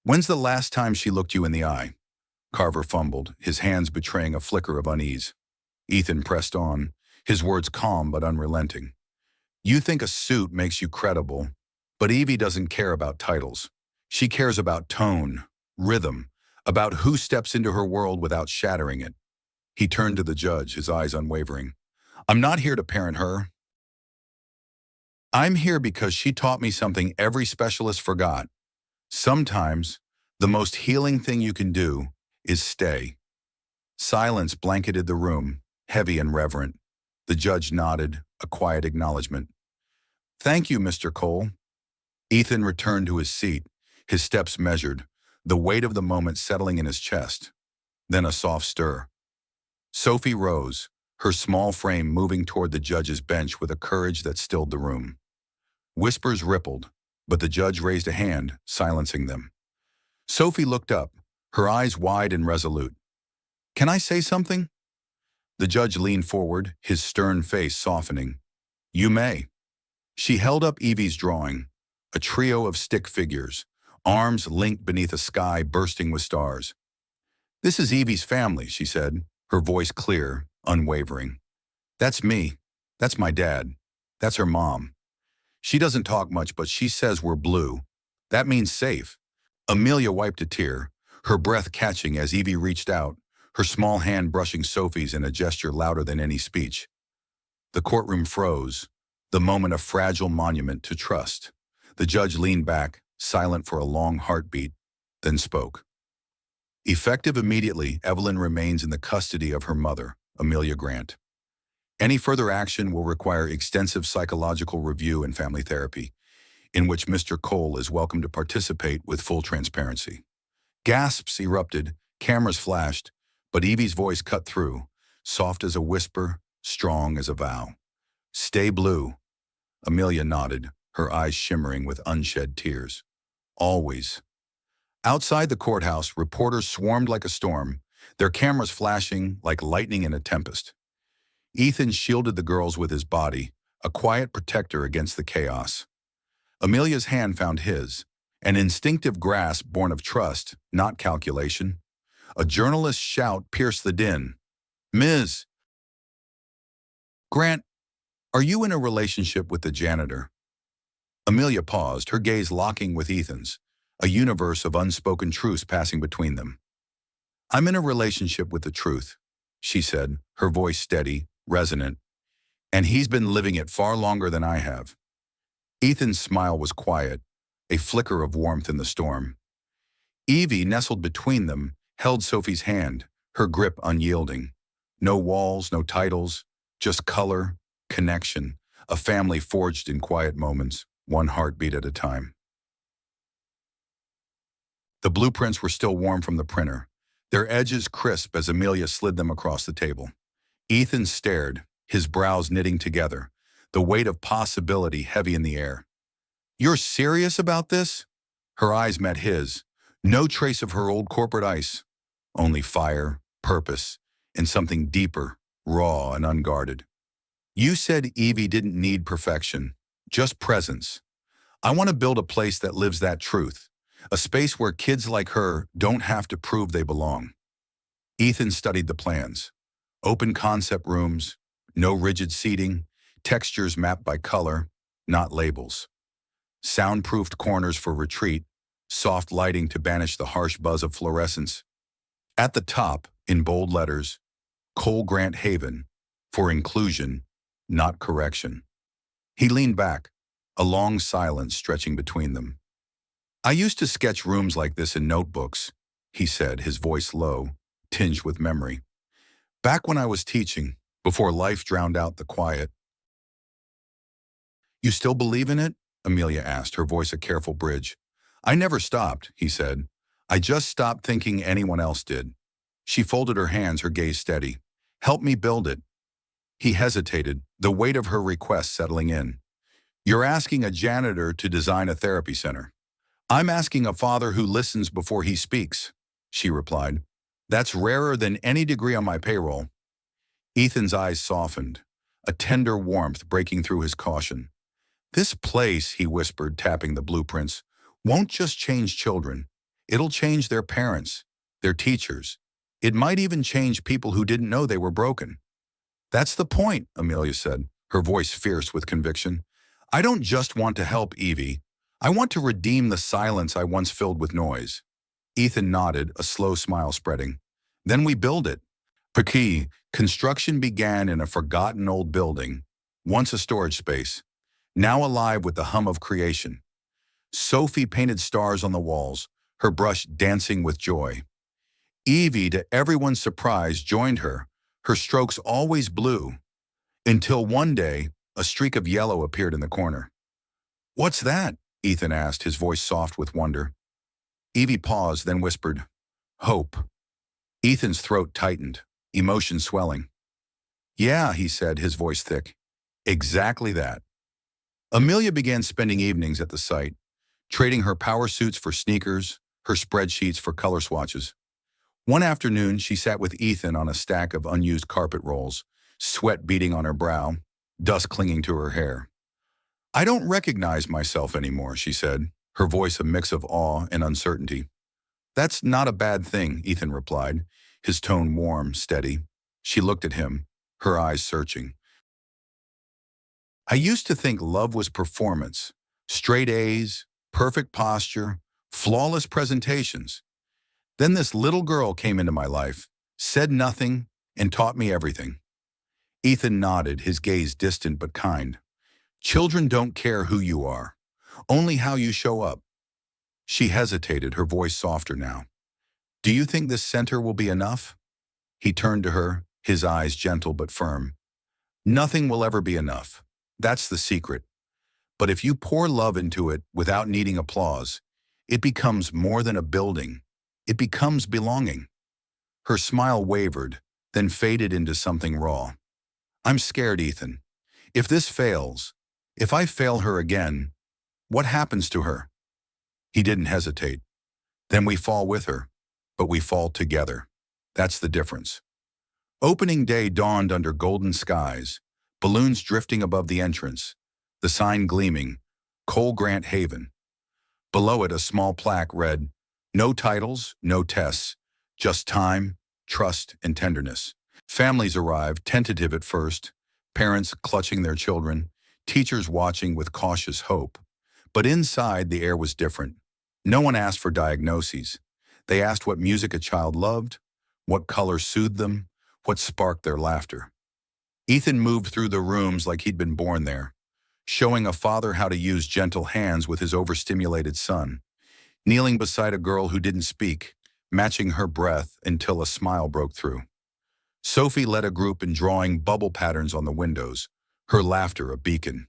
When's the last time she looked you in the eye? Carver fumbled, his hands betraying a flicker of unease. Ethan pressed on, his words calm but unrelenting. You think a suit makes you credible, but Evie doesn't care about titles. She cares about tone, rhythm, about who steps into her world without shattering it. He turned to the judge, his eyes unwavering. I'm not here to parent her. I'm here because she taught me something every specialist forgot. Sometimes, the most healing thing you can do is stay. Silence blanketed the room, heavy and reverent. The judge nodded, a quiet acknowledgement. Thank you, Mr. Cole. Ethan returned to his seat, his steps measured, the weight of the moment settling in his chest. Then a soft stir. Sophie rose, her small frame moving toward the judge's bench with a courage that stilled the room. Whispers rippled, but the judge raised a hand, silencing them. Sophie looked up, her eyes wide and resolute. Can I say something? The judge leaned forward, his stern face softening. You may. She held up Evie's drawing, a trio of stick figures, arms linked beneath a sky bursting with stars. This is Evie's family, she said, her voice clear, unwavering. That's me. That's my dad. That's her mom. She doesn't talk much, but she says we're blue. That means safe. Amelia wiped a tear, her breath catching as Evie reached out, her small hand brushing Sophie's in a gesture louder than any speech. The courtroom froze, the moment a fragile monument to trust. The judge leaned back, silent for a long heartbeat, then spoke. Effective immediately, Evelyn remains in the custody of her mother, Amelia Grant. Any further action will require extensive psychological review and family therapy, in which Mr. Cole is welcome to participate with full transparency. Gasps erupted, cameras flashed, but Evie's voice cut through, soft as a whisper, strong as a vow. Stay blue. Amelia nodded, her eyes shimmering with unshed tears. Always. Outside the courthouse, reporters swarmed like a storm, their cameras flashing like lightning in a tempest. Ethan shielded the girls with his body, a quiet protector against the chaos. Amelia's hand found his, an instinctive grasp born of trust, not calculation. A journalist's shout pierced the din. Ms. Grant, are you in a relationship with the janitor? Amelia paused, her gaze locking with Ethan's, a universe of unspoken truths passing between them. I'm in a relationship with the truth, she said, her voice steady, resonant, and he's been living it far longer than I have. Ethan's smile was quiet, a flicker of warmth in the storm. Evie, nestled between them, held Sophie's hand, her grip unyielding. No walls, no titles, just color, connection, a family forged in quiet moments, one heartbeat at a time. The blueprints were still warm from the printer, their edges crisp as Amelia slid them across the table. Ethan stared, his brows knitting together, the weight of possibility heavy in the air. You're serious about this? Her eyes met his, no trace of her old corporate ice, only fire, purpose, and something deeper, raw and unguarded. You said Evie didn't need perfection, just presence. I want to build a place that lives that truth, a space where kids like her don't have to prove they belong. Ethan studied the plans. Open concept rooms, no rigid seating, textures mapped by color, not labels. Soundproofed corners for retreat, soft lighting to banish the harsh buzz of fluorescence. At the top, in bold letters, Cole Grant Haven, for inclusion, not correction. He leaned back, a long silence stretching between them. I used to sketch rooms like this in notebooks, he said, his voice low, tinged with memory. Back when I was teaching, before life drowned out the quiet. You still believe in it? Amelia asked, her voice a careful bridge. I never stopped, he said. I just stopped thinking anyone else did. She folded her hands, her gaze steady. Help me build it. He hesitated, the weight of her request settling in. You're asking a janitor to design a therapy center. I'm asking a father who listens before he speaks, she replied. That's rarer than any degree on my payroll. Ethan's eyes softened, a tender warmth breaking through his caution. This place, he whispered, tapping the blueprints, won't just change children. It'll change their parents, their teachers. It might even change people who didn't know they were broken. That's the point, Amelia said, her voice fierce with conviction. I don't just want to help Evie. I want to redeem the silence I once filled with noise. Ethan nodded, a slow smile spreading. Then we build it. Pequea, construction began in a forgotten old building, once a storage space, now alive with the hum of creation. Sophie painted stars on the walls, her brush dancing with joy. Evie, to everyone's surprise, joined her, her strokes always blue, until one day, a streak of yellow appeared in the corner. What's that? Ethan asked, his voice soft with wonder. Evie paused, then whispered, Hope. Ethan's throat tightened, emotion swelling. Yeah, he said, his voice thick. Exactly that. Amelia began spending evenings at the site, trading her power suits for sneakers, her spreadsheets for color swatches. One afternoon, she sat with Ethan on a stack of unused carpet rolls, sweat beading on her brow, dust clinging to her hair. I don't recognize myself anymore, she said, her voice a mix of awe and uncertainty. That's not a bad thing, Ethan replied, his tone warm, steady. She looked at him, her eyes searching. I used to think love was performance, straight A's, perfect posture, flawless presentations. Then this little girl came into my life, said nothing, and taught me everything. Ethan nodded, his gaze distant but kind. Children don't care who you are, only how you show up. She hesitated, her voice softer now. Do you think this center will be enough? He turned to her, his eyes gentle but firm. Nothing will ever be enough. That's the secret. But if you pour love into it without needing applause, it becomes more than a building. It becomes belonging. Her smile wavered, then faded into something raw. I'm scared, Ethan. If this fails, if I fail her again, what happens to her? He didn't hesitate. Then we fall with her, but we fall together. That's the difference. Opening day dawned under golden skies, balloons drifting above the entrance, the sign gleaming, Cole Grant Haven. Below it, a small plaque read, no titles, no tests, just time, trust, and tenderness. Families arrived, tentative at first, parents clutching their children, teachers watching with cautious hope. But inside, the air was different. No one asked for diagnoses. They asked what music a child loved, what color soothed them, what sparked their laughter. Ethan moved through the rooms like he'd been born there, showing a father how to use gentle hands with his overstimulated son, kneeling beside a girl who didn't speak, matching her breath until a smile broke through. Sophie led a group in drawing bubble patterns on the windows, her laughter a beacon.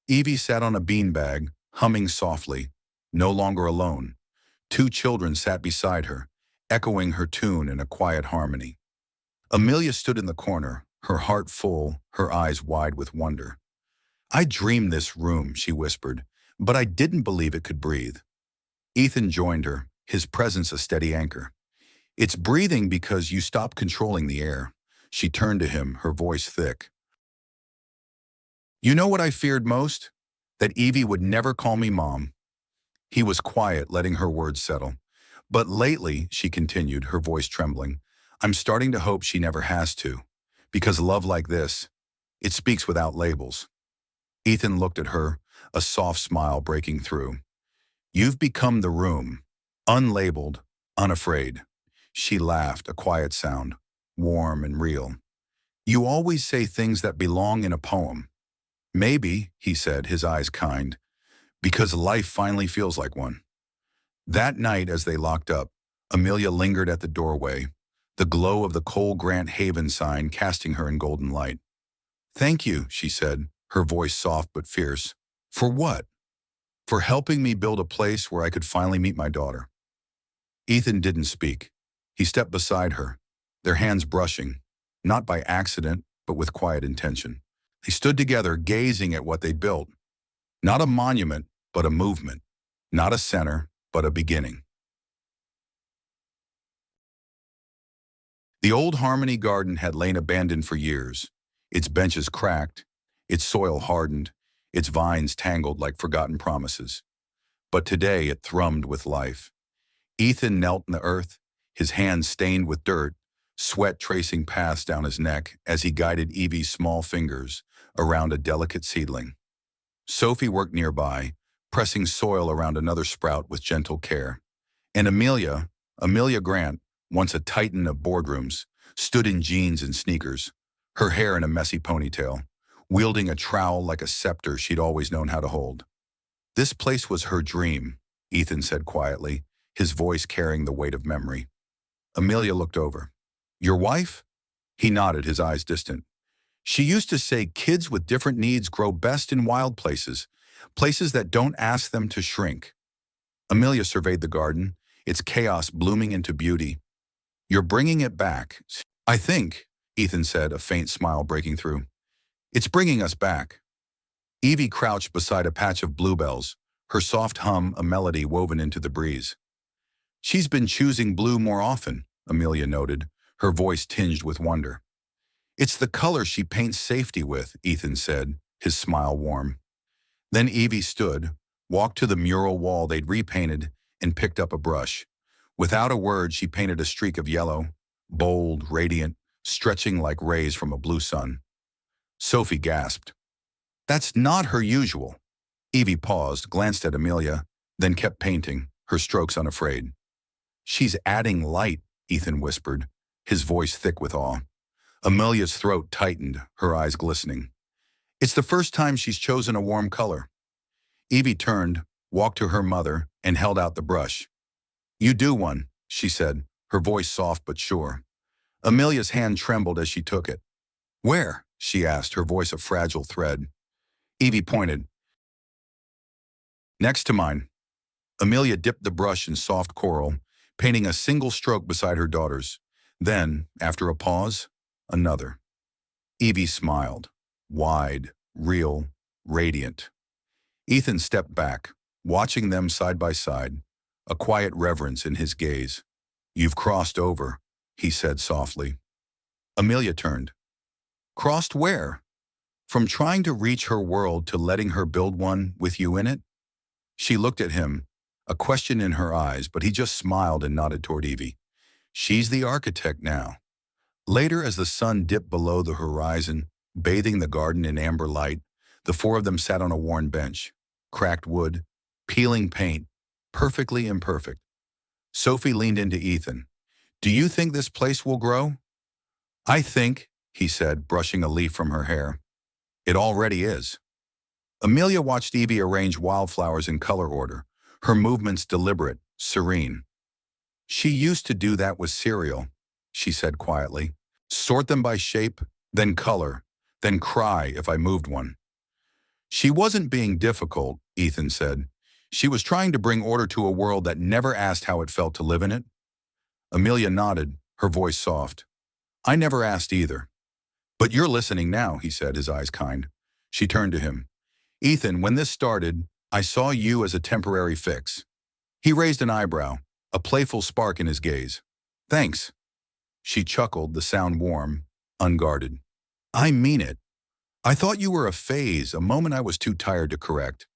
Evie sat on a beanbag, humming softly, no longer alone. Two children sat beside her, echoing her tune in a quiet harmony. Amelia stood in the corner, her heart full, her eyes wide with wonder. I dreamed this room, she whispered, but I didn't believe it could breathe. Ethan joined her, his presence a steady anchor. It's breathing because you stopped controlling the air. She turned to him, her voice thick. You know what I feared most? That Evie would never call me mom. He was quiet, letting her words settle. But lately, she continued, her voice trembling, I'm starting to hope she never has to. Because love like this, it speaks without labels. Ethan looked at her, a soft smile breaking through. You've become the room, unlabeled, unafraid. She laughed, a quiet sound, warm and real. You always say things that belong in a poem. Maybe, he said, his eyes kind, because life finally feels like one. That night, as they locked up, Amelia lingered at the doorway, the glow of the Cole Grant Haven sign casting her in golden light. Thank you, she said, her voice soft but fierce. For what? For helping me build a place where I could finally meet my daughter. Ethan didn't speak. He stepped beside her, their hands brushing, not by accident, but with quiet intention. They stood together, gazing at what they'd built. Not a monument, but a movement. Not a center, but a beginning. The old Harmony garden had lain abandoned for years, its benches cracked, its soil hardened, its vines tangled like forgotten promises. But today it thrummed with life. Ethan knelt in the earth, his hands stained with dirt, sweat tracing paths down his neck as he guided Evie's small fingers around a delicate seedling. Sophie worked nearby, pressing soil around another sprout with gentle care. And Amelia Grant, once a titan of boardrooms, stood in jeans and sneakers, her hair in a messy ponytail, wielding a trowel like a scepter she'd always known how to hold. This place was her dream, Ethan said quietly, his voice carrying the weight of memory. Amelia looked over. Your wife? He nodded, his eyes distant. She used to say kids with different needs grow best in wild places, places that don't ask them to shrink. Amelia surveyed the garden, its chaos blooming into beauty. You're bringing it back. I think, Ethan said, a faint smile breaking through. It's bringing us back. Evie crouched beside a patch of bluebells, her soft hum a melody woven into the breeze. She's been choosing blue more often, Amelia noted, her voice tinged with wonder. It's the color she paints safety with, Ethan said, his smile warm. Then Evie stood, walked to the mural wall they'd repainted, and picked up a brush. Without a word, she painted a streak of yellow, bold, radiant, stretching like rays from a blue sun. Sophie gasped. That's not her usual. Evie paused, glanced at Amelia, then kept painting, her strokes unafraid. She's adding light, Ethan whispered, his voice thick with awe. Amelia's throat tightened, her eyes glistening. It's the first time she's chosen a warm color. Evie turned, walked to her mother, and held out the brush. You do one, she said, her voice soft but sure. Amelia's hand trembled as she took it. Where? She asked, her voice a fragile thread. Evie pointed. Next to mine. Amelia dipped the brush in soft coral, painting a single stroke beside her daughter's. Then, after a pause, another. Evie smiled, wide, real, radiant. Ethan stepped back, watching them side by side, a quiet reverence in his gaze. You've crossed over, he said softly. Amelia turned. Crossed where? From trying to reach her world to letting her build one with you in it? She looked at him, a question in her eyes, but he just smiled and nodded toward Evie. She's the architect now. Later, as the sun dipped below the horizon, bathing the garden in amber light, the four of them sat on a worn bench, cracked wood, peeling paint, perfectly imperfect. Sophie leaned into Ethan. Do you think this place will grow? I think, he said, brushing a leaf from her hair. It already is. Amelia watched Evie arrange wildflowers in color order, her movements deliberate, serene. She used to do that with cereal, she said quietly. Sort them by shape, then color, then cry if I moved one. She wasn't being difficult, Ethan said. She was trying to bring order to a world that never asked how it felt to live in it. Amelia nodded, her voice soft. I never asked either. But you're listening now, he said, his eyes kind. She turned to him. Ethan, when this started, I saw you as a temporary fix. He raised an eyebrow, a playful spark in his gaze. Thanks. She chuckled, the sound warm, unguarded. I mean it. I thought you were a phase, a moment I was too tired to correct.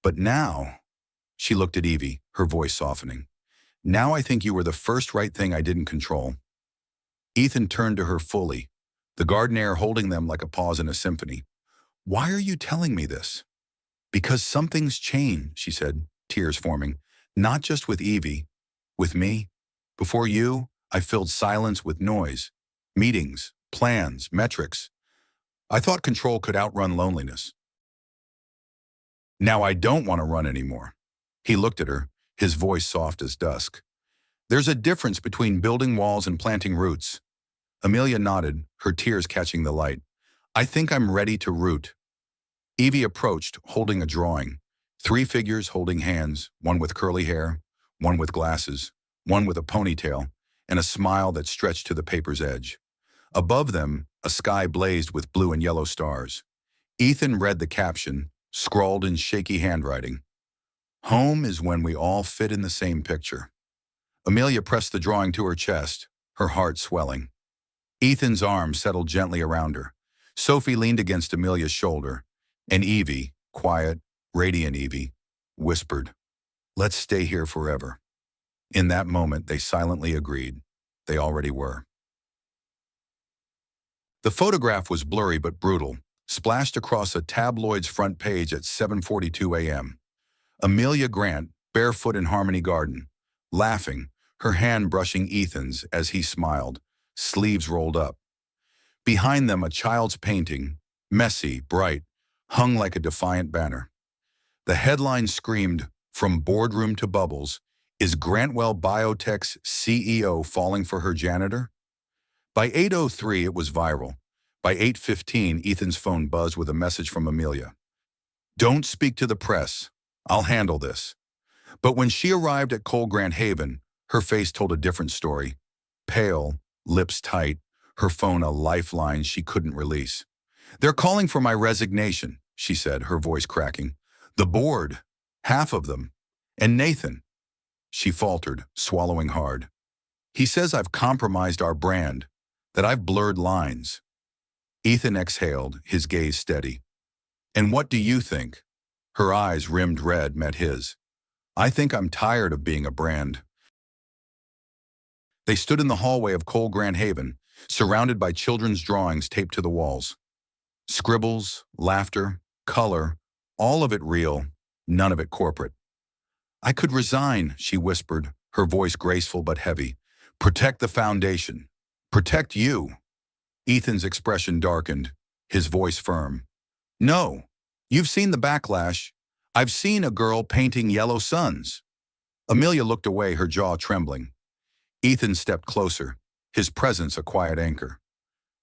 But now, she looked at Evie, her voice softening. Now I think you were the first right thing I didn't control. Ethan turned to her fully, the garden air holding them like a pause in a symphony. Why are you telling me this? Because something's changed, she said, tears forming. Not just with Evie, with me. Before you, I filled silence with noise, meetings, plans, metrics. I thought control could outrun loneliness. Now I don't want to run anymore. He looked at her, his voice soft as dusk. There's a difference between building walls and planting roots. Amelia nodded, her tears catching the light. I think I'm ready to root. Evie approached, holding a drawing. 3 figures holding hands, one with curly hair, one with glasses, one with a ponytail, and a smile that stretched to the paper's edge. Above them, a sky blazed with blue and yellow stars. Ethan read the caption, scrawled in shaky handwriting. Home is when we all fit in the same picture. Amelia pressed the drawing to her chest, her heart swelling. Ethan's arm settled gently around her. Sophie leaned against Amelia's shoulder, and Evie, quiet, radiant Evie, whispered, Let's stay here forever. In that moment, they silently agreed. They already were. The photograph was blurry but brutal, splashed across a tabloid's front page at 7:42 a.m. Amelia Grant, barefoot in Harmony Garden, laughing, her hand brushing Ethan's as he smiled, sleeves rolled up. Behind them, a child's painting, messy, bright, hung like a defiant banner. The headline screamed, From boardroom to bubbles, is Grantwell Biotech's CEO falling for her janitor? By 8:03, it was viral. By 8:15, Ethan's phone buzzed with a message from Amelia. Don't speak to the press. I'll handle this. But when she arrived at Cole Grant Haven, her face told a different story. Pale, lips tight, her phone a lifeline she couldn't release. They're calling for my resignation, she said, her voice cracking. The board, half of them. And Nathan. She faltered, swallowing hard. He says I've compromised our brand, that I've blurred lines. Ethan exhaled, his gaze steady. And what do you think? Her eyes, rimmed red, met his. I think I'm tired of being a brand. They stood in the hallway of Cole Grant Haven, surrounded by children's drawings taped to the walls. Scribbles, laughter, color, all of it real, none of it corporate. "I could resign," she whispered, her voice graceful but heavy. "Protect the foundation. Protect you." Ethan's expression darkened, his voice firm. "No. You've seen the backlash. I've seen a girl painting yellow suns." Amelia looked away, her jaw trembling. Ethan stepped closer, his presence a quiet anchor.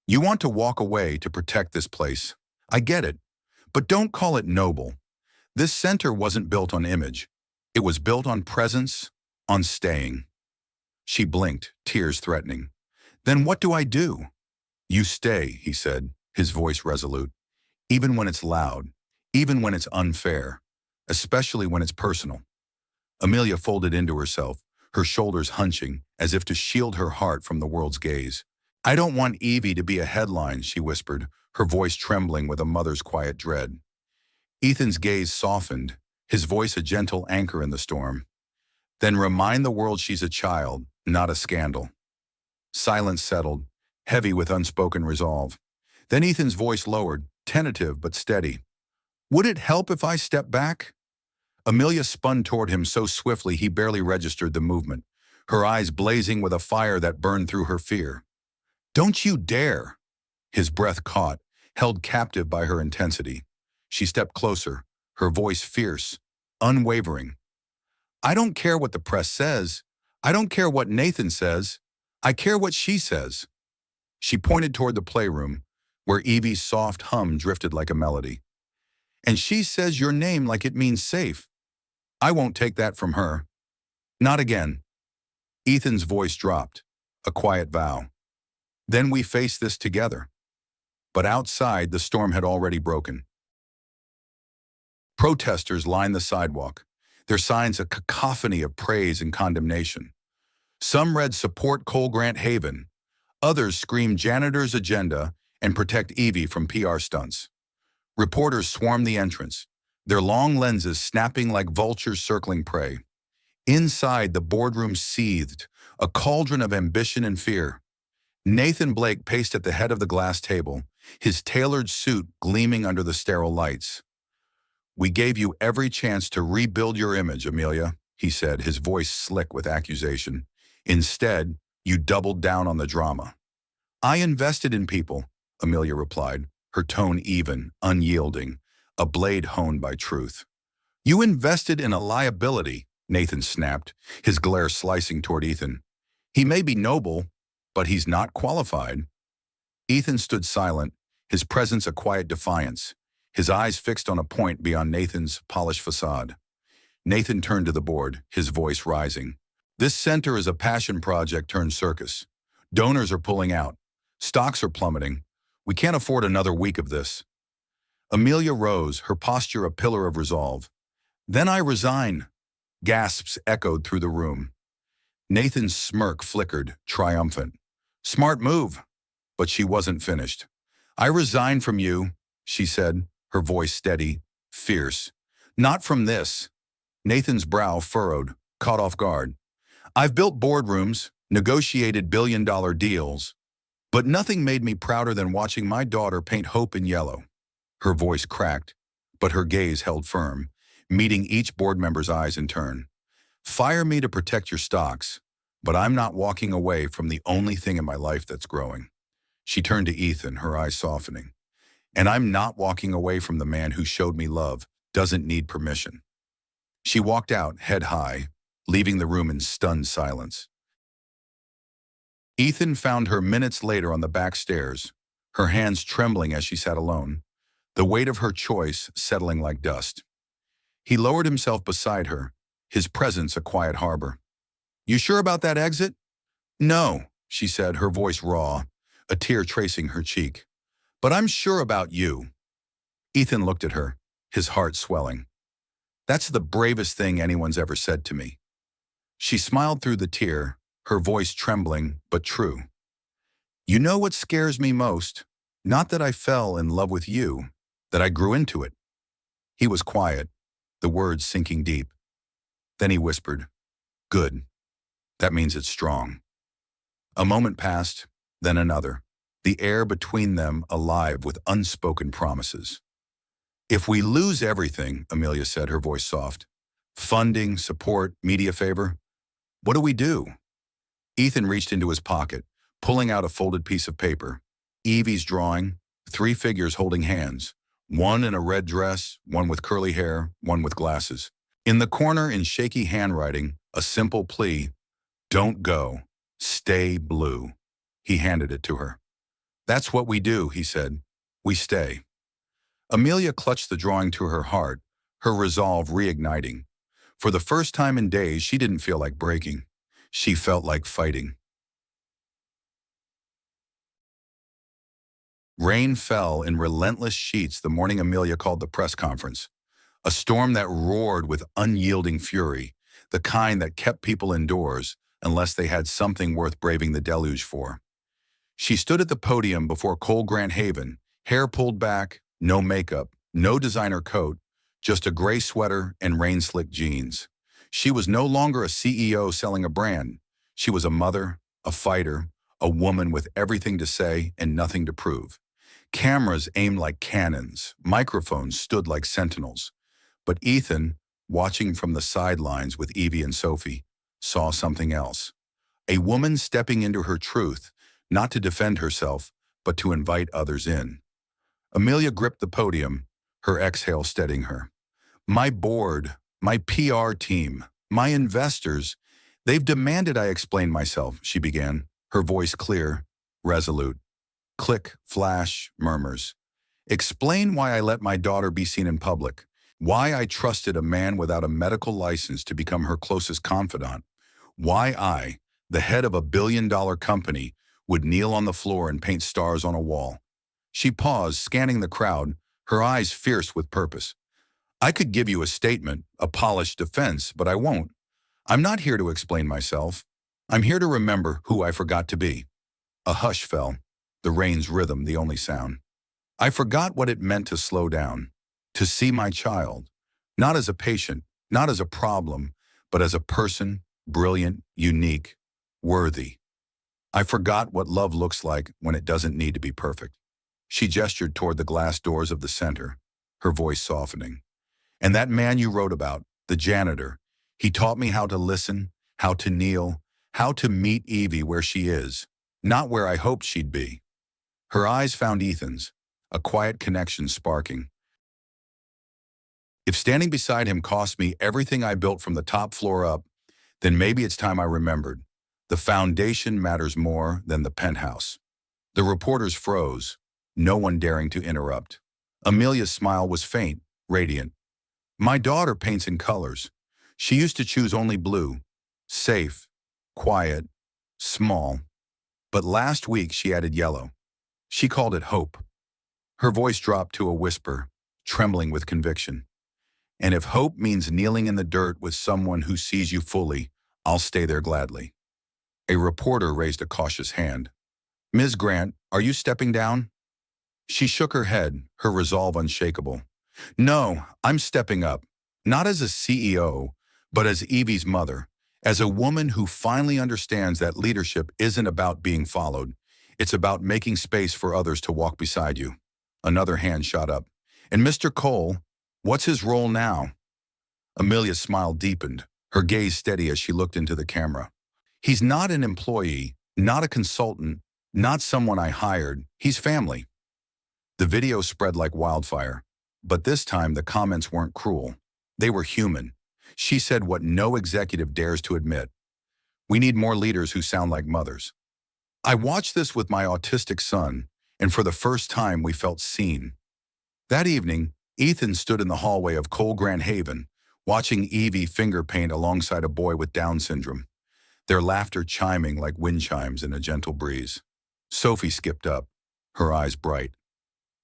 "You want to walk away to protect this place. I get it. But don't call it noble. This center wasn't built on image. It was built on presence, on staying." She blinked, tears threatening. "Then what do I do?" "You stay," he said, his voice resolute. "Even when it's loud, even when it's unfair, especially when it's personal." Amelia folded into herself, her shoulders hunching, as if to shield her heart from the world's gaze. "I don't want Evie to be a headline," she whispered, her voice trembling with a mother's quiet dread. Ethan's gaze softened, his voice a gentle anchor in the storm. "Then remind the world she's a child, not a scandal." Silence settled, heavy with unspoken resolve. Then Ethan's voice lowered, tentative but steady. "Would it help if I step back?" Amelia spun toward him so swiftly he barely registered the movement, her eyes blazing with a fire that burned through her fear. "Don't you dare!" His breath caught, held captive by her intensity. She stepped closer, her voice fierce, unwavering. "I don't care what the press says. I don't care what Nathan says. I care what she says." She pointed toward the playroom, where Evie's soft hum drifted like a melody. "And she says your name like it means safe. I won't take that from her. Not again." Ethan's voice dropped, a quiet vow. "Then we face this together." But outside, the storm had already broken. Protesters lined the sidewalk, their signs a cacophony of praise and condemnation. Some read "Support Cole Grant Haven." Others screamed "Janitor's agenda" and "Protect Evie from PR stunts." Reporters swarmed the entrance, their long lenses snapping like vultures circling prey. Inside, the boardroom seethed, a cauldron of ambition and fear. Nathan Blake paced at the head of the glass table, his tailored suit gleaming under the sterile lights. "We gave you every chance to rebuild your image, Amelia," he said, his voice slick with accusation. "Instead, you doubled down on the drama." "I invested in people," Amelia replied, her tone even, unyielding, a blade honed by truth. "You invested in a liability," Nathan snapped, his glare slicing toward Ethan. "He may be noble, but he's not qualified." Ethan stood silent, his presence a quiet defiance, his eyes fixed on a point beyond Nathan's polished facade. Nathan turned to the board, his voice rising. "This center is a passion project turned circus. Donors are pulling out. Stocks are plummeting. We can't afford another week of this." Amelia rose, her posture a pillar of resolve. "Then I resign." Gasps echoed through the room. Nathan's smirk flickered, triumphant. "Smart move." But she wasn't finished. "I resign from you," she said, her voice steady, fierce. "Not from this." Nathan's brow furrowed, caught off guard. "I've built boardrooms, negotiated billion-dollar deals, but nothing made me prouder than watching my daughter paint hope in yellow." Her voice cracked, but her gaze held firm, meeting each board member's eyes in turn. "Fire me to protect your stocks, but I'm not walking away from the only thing in my life that's growing." She turned to Ethan, her eyes softening. "And I'm not walking away from the man who showed me love doesn't need permission." She walked out, head high, leaving the room in stunned silence. Ethan found her minutes later on the back stairs, her hands trembling as she sat alone, the weight of her choice settling like dust. He lowered himself beside her, his presence a quiet harbor. "You sure about that exit?" "No," she said, her voice raw, a tear tracing her cheek. "But I'm sure about you." Ethan looked at her, his heart swelling. "That's the bravest thing anyone's ever said to me." She smiled through the tear, her voice trembling but true. "You know what scares me most? Not that I fell in love with you, that I grew into it." He was quiet, the words sinking deep. Then he whispered, "Good. That means it's strong." A moment passed, then another, the air between them alive with unspoken promises. If we lose everything, Amelia said, her voice soft, funding, support, media favor, what do we do? Ethan reached into his pocket, pulling out a folded piece of paper. Evie's drawing, three figures holding hands, one in a red dress, one with curly hair, one with glasses. In the corner, in shaky handwriting, a simple plea, don't go, stay blue. He handed it to her. That's what we do, he said. We stay. Amelia clutched the drawing to her heart, her resolve reigniting. For the first time in days, she didn't feel like breaking. She felt like fighting. Rain fell in relentless sheets the morning Amelia called the press conference. A storm that roared with unyielding fury, the kind that kept people indoors unless they had something worth braving the deluge for. She stood at the podium before Cole Grant Haven, hair pulled back, no makeup, no designer coat, just a gray sweater and rain-slick jeans. She was no longer a CEO selling a brand. She was a mother, a fighter, a woman with everything to say and nothing to prove. Cameras aimed like cannons, microphones stood like sentinels. But Ethan, watching from the sidelines with Evie and Sophie, saw something else. A woman stepping into her truth, not to defend herself, but to invite others in. Amelia gripped the podium, her exhale steadying her. My board, my PR team, my investors, they've demanded I explain myself, she began, her voice clear, resolute. Click, flash, murmurs. Explain why I let my daughter be seen in public, why I trusted a man without a medical license to become her closest confidant, why I, the head of a billion-dollar company, would kneel on the floor and paint stars on a wall. She paused, scanning the crowd, her eyes fierce with purpose. I could give you a statement, a polished defense, but I won't. I'm not here to explain myself. I'm here to remember who I forgot to be. A hush fell, the rain's rhythm the only sound. I forgot what it meant to slow down, to see my child, not as a patient, not as a problem, but as a person, brilliant, unique, worthy. I forgot what love looks like when it doesn't need to be perfect. She gestured toward the glass doors of the center, her voice softening. And that man you wrote about, the janitor, he taught me how to listen, how to kneel, how to meet Evie where she is, not where I hoped she'd be. Her eyes found Ethan's, a quiet connection sparking. If standing beside him cost me everything I built from the top floor up, then maybe it's time I remembered. The foundation matters more than the penthouse. The reporters froze, no one daring to interrupt. Amelia's smile was faint, radiant. My daughter paints in colors. She used to choose only blue. Safe, quiet, small. But last week she added yellow. She called it hope. Her voice dropped to a whisper, trembling with conviction. And if hope means kneeling in the dirt with someone who sees you fully, I'll stay there gladly. A reporter raised a cautious hand. Ms. Grant, are you stepping down? She shook her head, her resolve unshakable. No, I'm stepping up, not as a CEO, but as Evie's mother, as a woman who finally understands that leadership isn't about being followed. It's about making space for others to walk beside you. Another hand shot up. And Mr. Cole, what's his role now? Amelia's smile deepened, her gaze steady as she looked into the camera. He's not an employee, not a consultant, not someone I hired. He's family. The video spread like wildfire, but this time the comments weren't cruel. They were human. She said what no executive dares to admit. We need more leaders who sound like mothers. I watched this with my autistic son, and for the first time we felt seen. That evening, Ethan stood in the hallway of Cole Grant Haven, watching Evie finger paint alongside a boy with Down syndrome, their laughter chiming like wind chimes in a gentle breeze. Sophie skipped up, her eyes bright.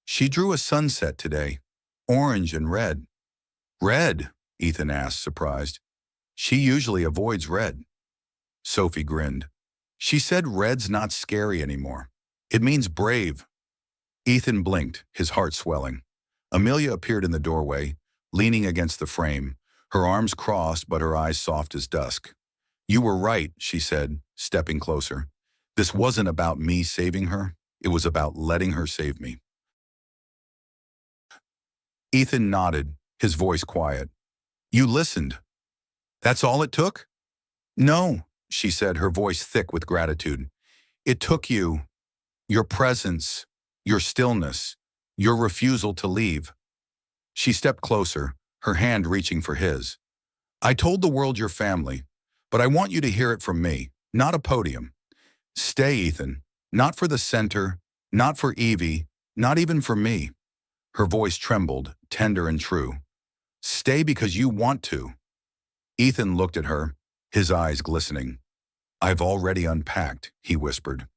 She drew a sunset today, orange and red. Red? Ethan asked, surprised. She usually avoids red. Sophie grinned. She said red's not scary anymore. It means brave. Ethan blinked, his heart swelling. Amelia appeared in the doorway, leaning against the frame, her arms crossed but her eyes soft as dusk. You were right, she said, stepping closer. This wasn't about me saving her. It was about letting her save me. Ethan nodded, his voice quiet. You listened. That's all it took? No, she said, her voice thick with gratitude. It took you, your presence, your stillness, your refusal to leave. She stepped closer, her hand reaching for his. I told the world your family, but I want you to hear it from me, not a podium. Stay, Ethan. Not for the center, not for Evie, not even for me. Her voice trembled, tender and true. Stay because you want to. Ethan looked at her, his eyes glistening. I've already unpacked, he whispered.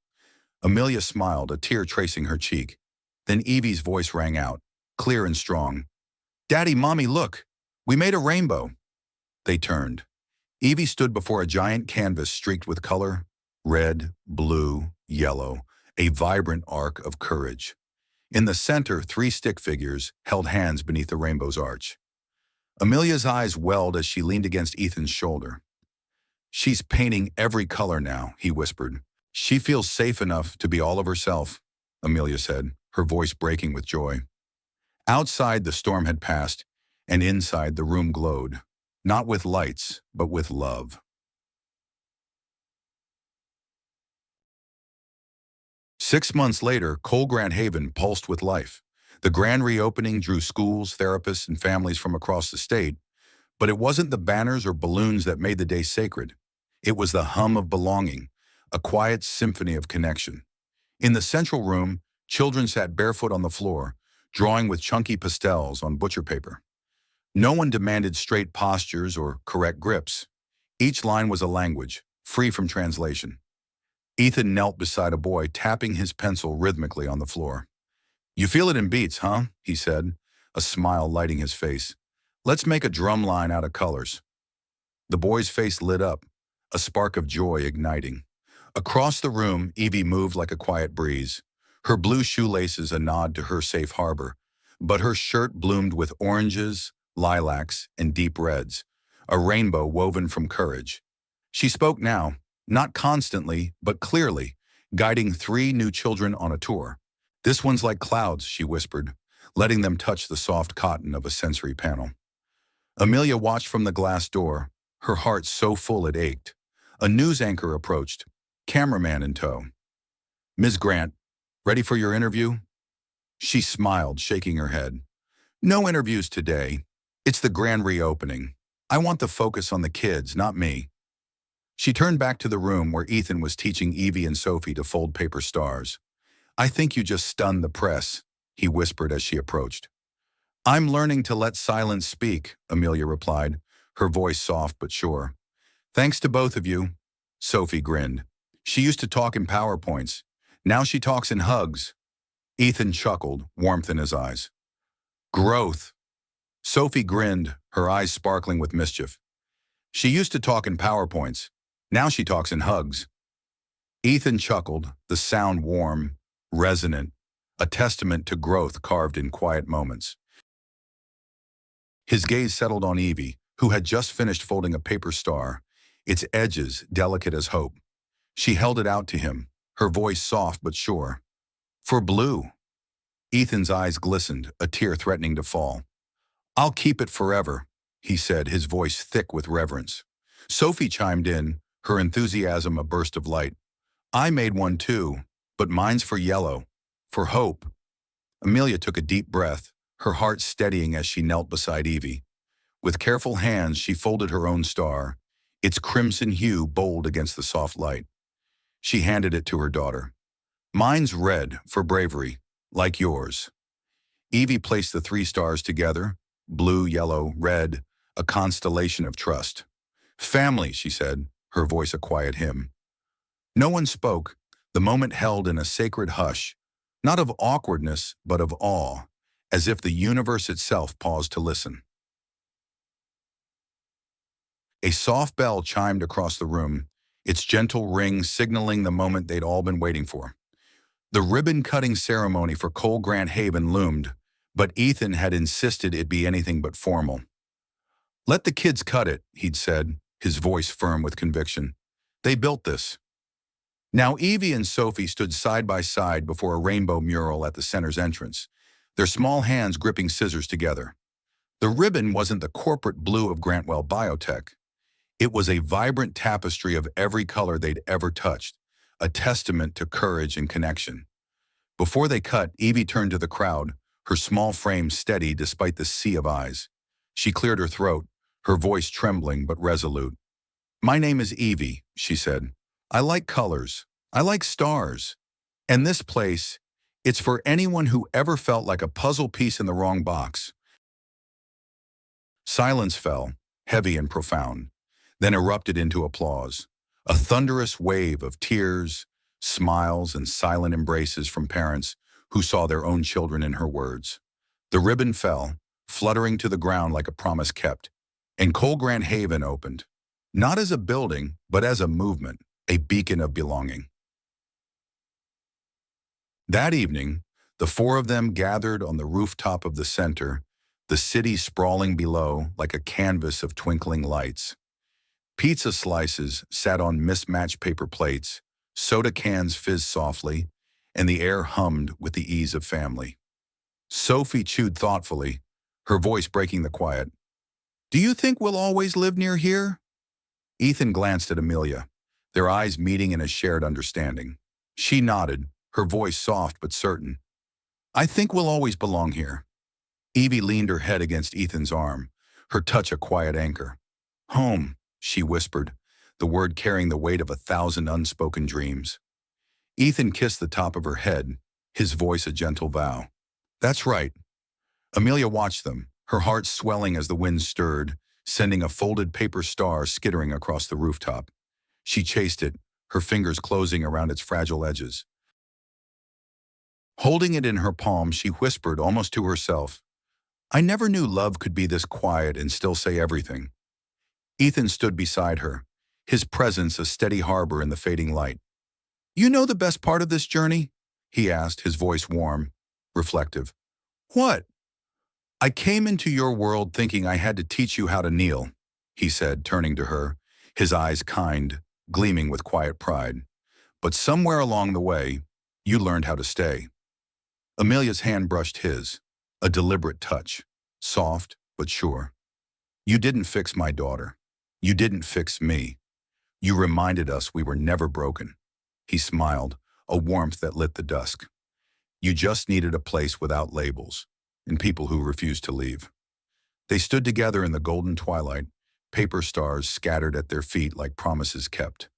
Amelia smiled, a tear tracing her cheek. Then Evie's voice rang out, clear and strong. Daddy, Mommy, look! We made a rainbow. They turned. Evie stood before a giant canvas streaked with color, red, blue, yellow, a vibrant arc of courage. In the center, 3 stick figures held hands beneath the rainbow's arch. Amelia's eyes welled as she leaned against Ethan's shoulder. She's painting every color now, he whispered. She feels safe enough to be all of herself, Amelia said, her voice breaking with joy. Outside, the storm had passed, and inside, the room glowed, not with lights, but with love. 6 months later, Cole Grand Haven pulsed with life. The grand reopening drew schools, therapists, and families from across the state, but it wasn't the banners or balloons that made the day sacred. It was the hum of belonging, a quiet symphony of connection. In the central room, children sat barefoot on the floor, drawing with chunky pastels on butcher paper. No one demanded straight postures or correct grips. Each line was a language, free from translation. Ethan knelt beside a boy, tapping his pencil rhythmically on the floor. You feel it in beats, huh? He said, a smile lighting his face. Let's make a drum line out of colors. The boy's face lit up, a spark of joy igniting. Across the room, Evie moved like a quiet breeze, her blue shoelaces a nod to her safe harbor, but her shirt bloomed with oranges, lilacs, and deep reds, a rainbow woven from courage. She spoke now, not constantly, but clearly, guiding 3 new children on a tour. This one's like clouds, she whispered, letting them touch the soft cotton of a sensory panel. Amelia watched from the glass door, her heart so full it ached. A news anchor approached, cameraman in tow. Ms. Grant, ready for your interview? She smiled, shaking her head. No interviews today. It's the grand reopening. I want the focus on the kids, not me. She turned back to the room where Ethan was teaching Evie and Sophie to fold paper stars. I think you just stunned the press, he whispered as she approached. I'm learning to let silence speak, Amelia replied, her voice soft but sure. Thanks to both of you, Sophie grinned. She used to talk in PowerPoints. Now she talks in hugs. Ethan chuckled, warmth in his eyes. Growth. Sophie grinned, her eyes sparkling with mischief. She used to talk in PowerPoints. Now she talks in hugs. Ethan chuckled, the sound warm, resonant, a testament to growth carved in quiet moments. His gaze settled on Evie, who had just finished folding a paper star, its edges delicate as hope. She held it out to him, her voice soft but sure. For Blue. Ethan's eyes glistened, a tear threatening to fall. I'll keep it forever, he said, his voice thick with reverence. Sophie chimed in, her enthusiasm a burst of light. I made one too, but mine's for yellow, for hope. Amelia took a deep breath, her heart steadying as she knelt beside Evie. With careful hands, she folded her own star, its crimson hue bold against the soft light. She handed it to her daughter. Mine's red, for bravery, like yours. Evie placed the 3 stars together, blue, yellow, red, a constellation of trust. Family, she said, her voice a quiet hymn. No one spoke, the moment held in a sacred hush, not of awkwardness, but of awe, as if the universe itself paused to listen. A soft bell chimed across the room, its gentle ring signaling the moment they'd all been waiting for. The ribbon-cutting ceremony for Cole Grand Haven loomed, but Ethan had insisted it be anything but formal. Let the kids cut it, he'd said, his voice firm with conviction. They built this. Now Evie and Sophie stood side by side before a rainbow mural at the center's entrance, their small hands gripping scissors together. The ribbon wasn't the corporate blue of Grantwell Biotech. It was a vibrant tapestry of every color they'd ever touched, a testament to courage and connection. Before they cut, Evie turned to the crowd, her small frame steady despite the sea of eyes. She cleared her throat, her voice trembling but resolute. "My name is Evie," she said. "I like colors. I like stars. And this place, it's for anyone who ever felt like a puzzle piece in the wrong box." Silence fell, heavy and profound, then erupted into applause. A thunderous wave of tears, smiles, and silent embraces from parents who saw their own children in her words. The ribbon fell, fluttering to the ground like a promise kept, and Cole Grant Haven opened, not as a building, but as a movement, a beacon of belonging. That evening, the four of them gathered on the rooftop of the center, the city sprawling below like a canvas of twinkling lights. Pizza slices sat on mismatched paper plates, soda cans fizzed softly, and the air hummed with the ease of family. Sophie chewed thoughtfully, her voice breaking the quiet. "Do you think we'll always live near here?" Ethan glanced at Amelia, their eyes meeting in a shared understanding. She nodded, her voice soft but certain. "I think we'll always belong here." Evie leaned her head against Ethan's arm, her touch a quiet anchor. "Home," she whispered, the word carrying the weight of 1,000 unspoken dreams. Ethan kissed the top of her head, his voice a gentle vow. "That's right." Amelia watched them, her heart swelling as the wind stirred, sending a folded paper star skittering across the rooftop. She chased it, her fingers closing around its fragile edges. Holding it in her palm, she whispered almost to herself, "I never knew love could be this quiet and still say everything." Ethan stood beside her, his presence a steady harbor in the fading light. "You know the best part of this journey?" he asked, his voice warm, reflective. "What?" "I came into your world thinking I had to teach you how to kneel," he said, turning to her, his eyes kind, gleaming with quiet pride. "But somewhere along the way, you learned how to stay." Amelia's hand brushed his, a deliberate touch, soft but sure. "You didn't fix my daughter. You didn't fix me. You reminded us we were never broken." He smiled, a warmth that lit the dusk. "You just needed a place without labels, and people who refused to leave." They stood together in the golden twilight, paper stars scattered at their feet like promises kept.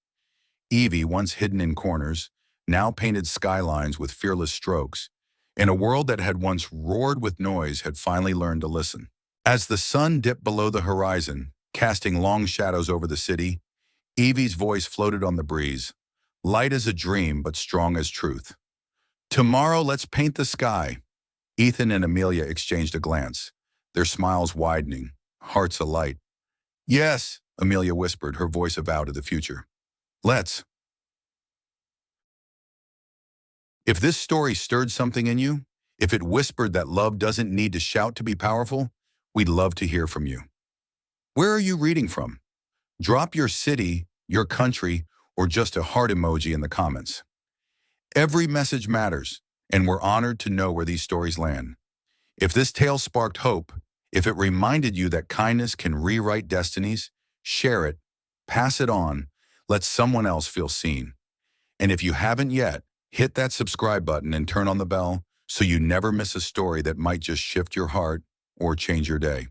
Evie, once hidden in corners, now painted skylines with fearless strokes, and a world that had once roared with noise had finally learned to listen. As the sun dipped below the horizon, casting long shadows over the city, Evie's voice floated on the breeze, light as a dream but strong as truth. "Tomorrow let's paint the sky." Ethan and Amelia exchanged a glance, their smiles widening, hearts alight. "Yes," Amelia whispered, her voice a vow to the future. "Let's." If this story stirred something in you, if it whispered that love doesn't need to shout to be powerful, we'd love to hear from you. Where are you reading from? Drop your city, your country, or just a heart emoji in the comments. Every message matters, and we're honored to know where these stories land. If this tale sparked hope, if it reminded you that kindness can rewrite destinies, share it, pass it on, let someone else feel seen. And if you haven't yet, hit that subscribe button and turn on the bell so you never miss a story that might just shift your heart or change your day.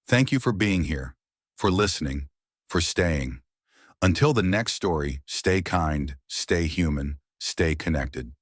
Thank you for being here, for listening, for staying. Until the next story, stay kind, stay human, stay connected.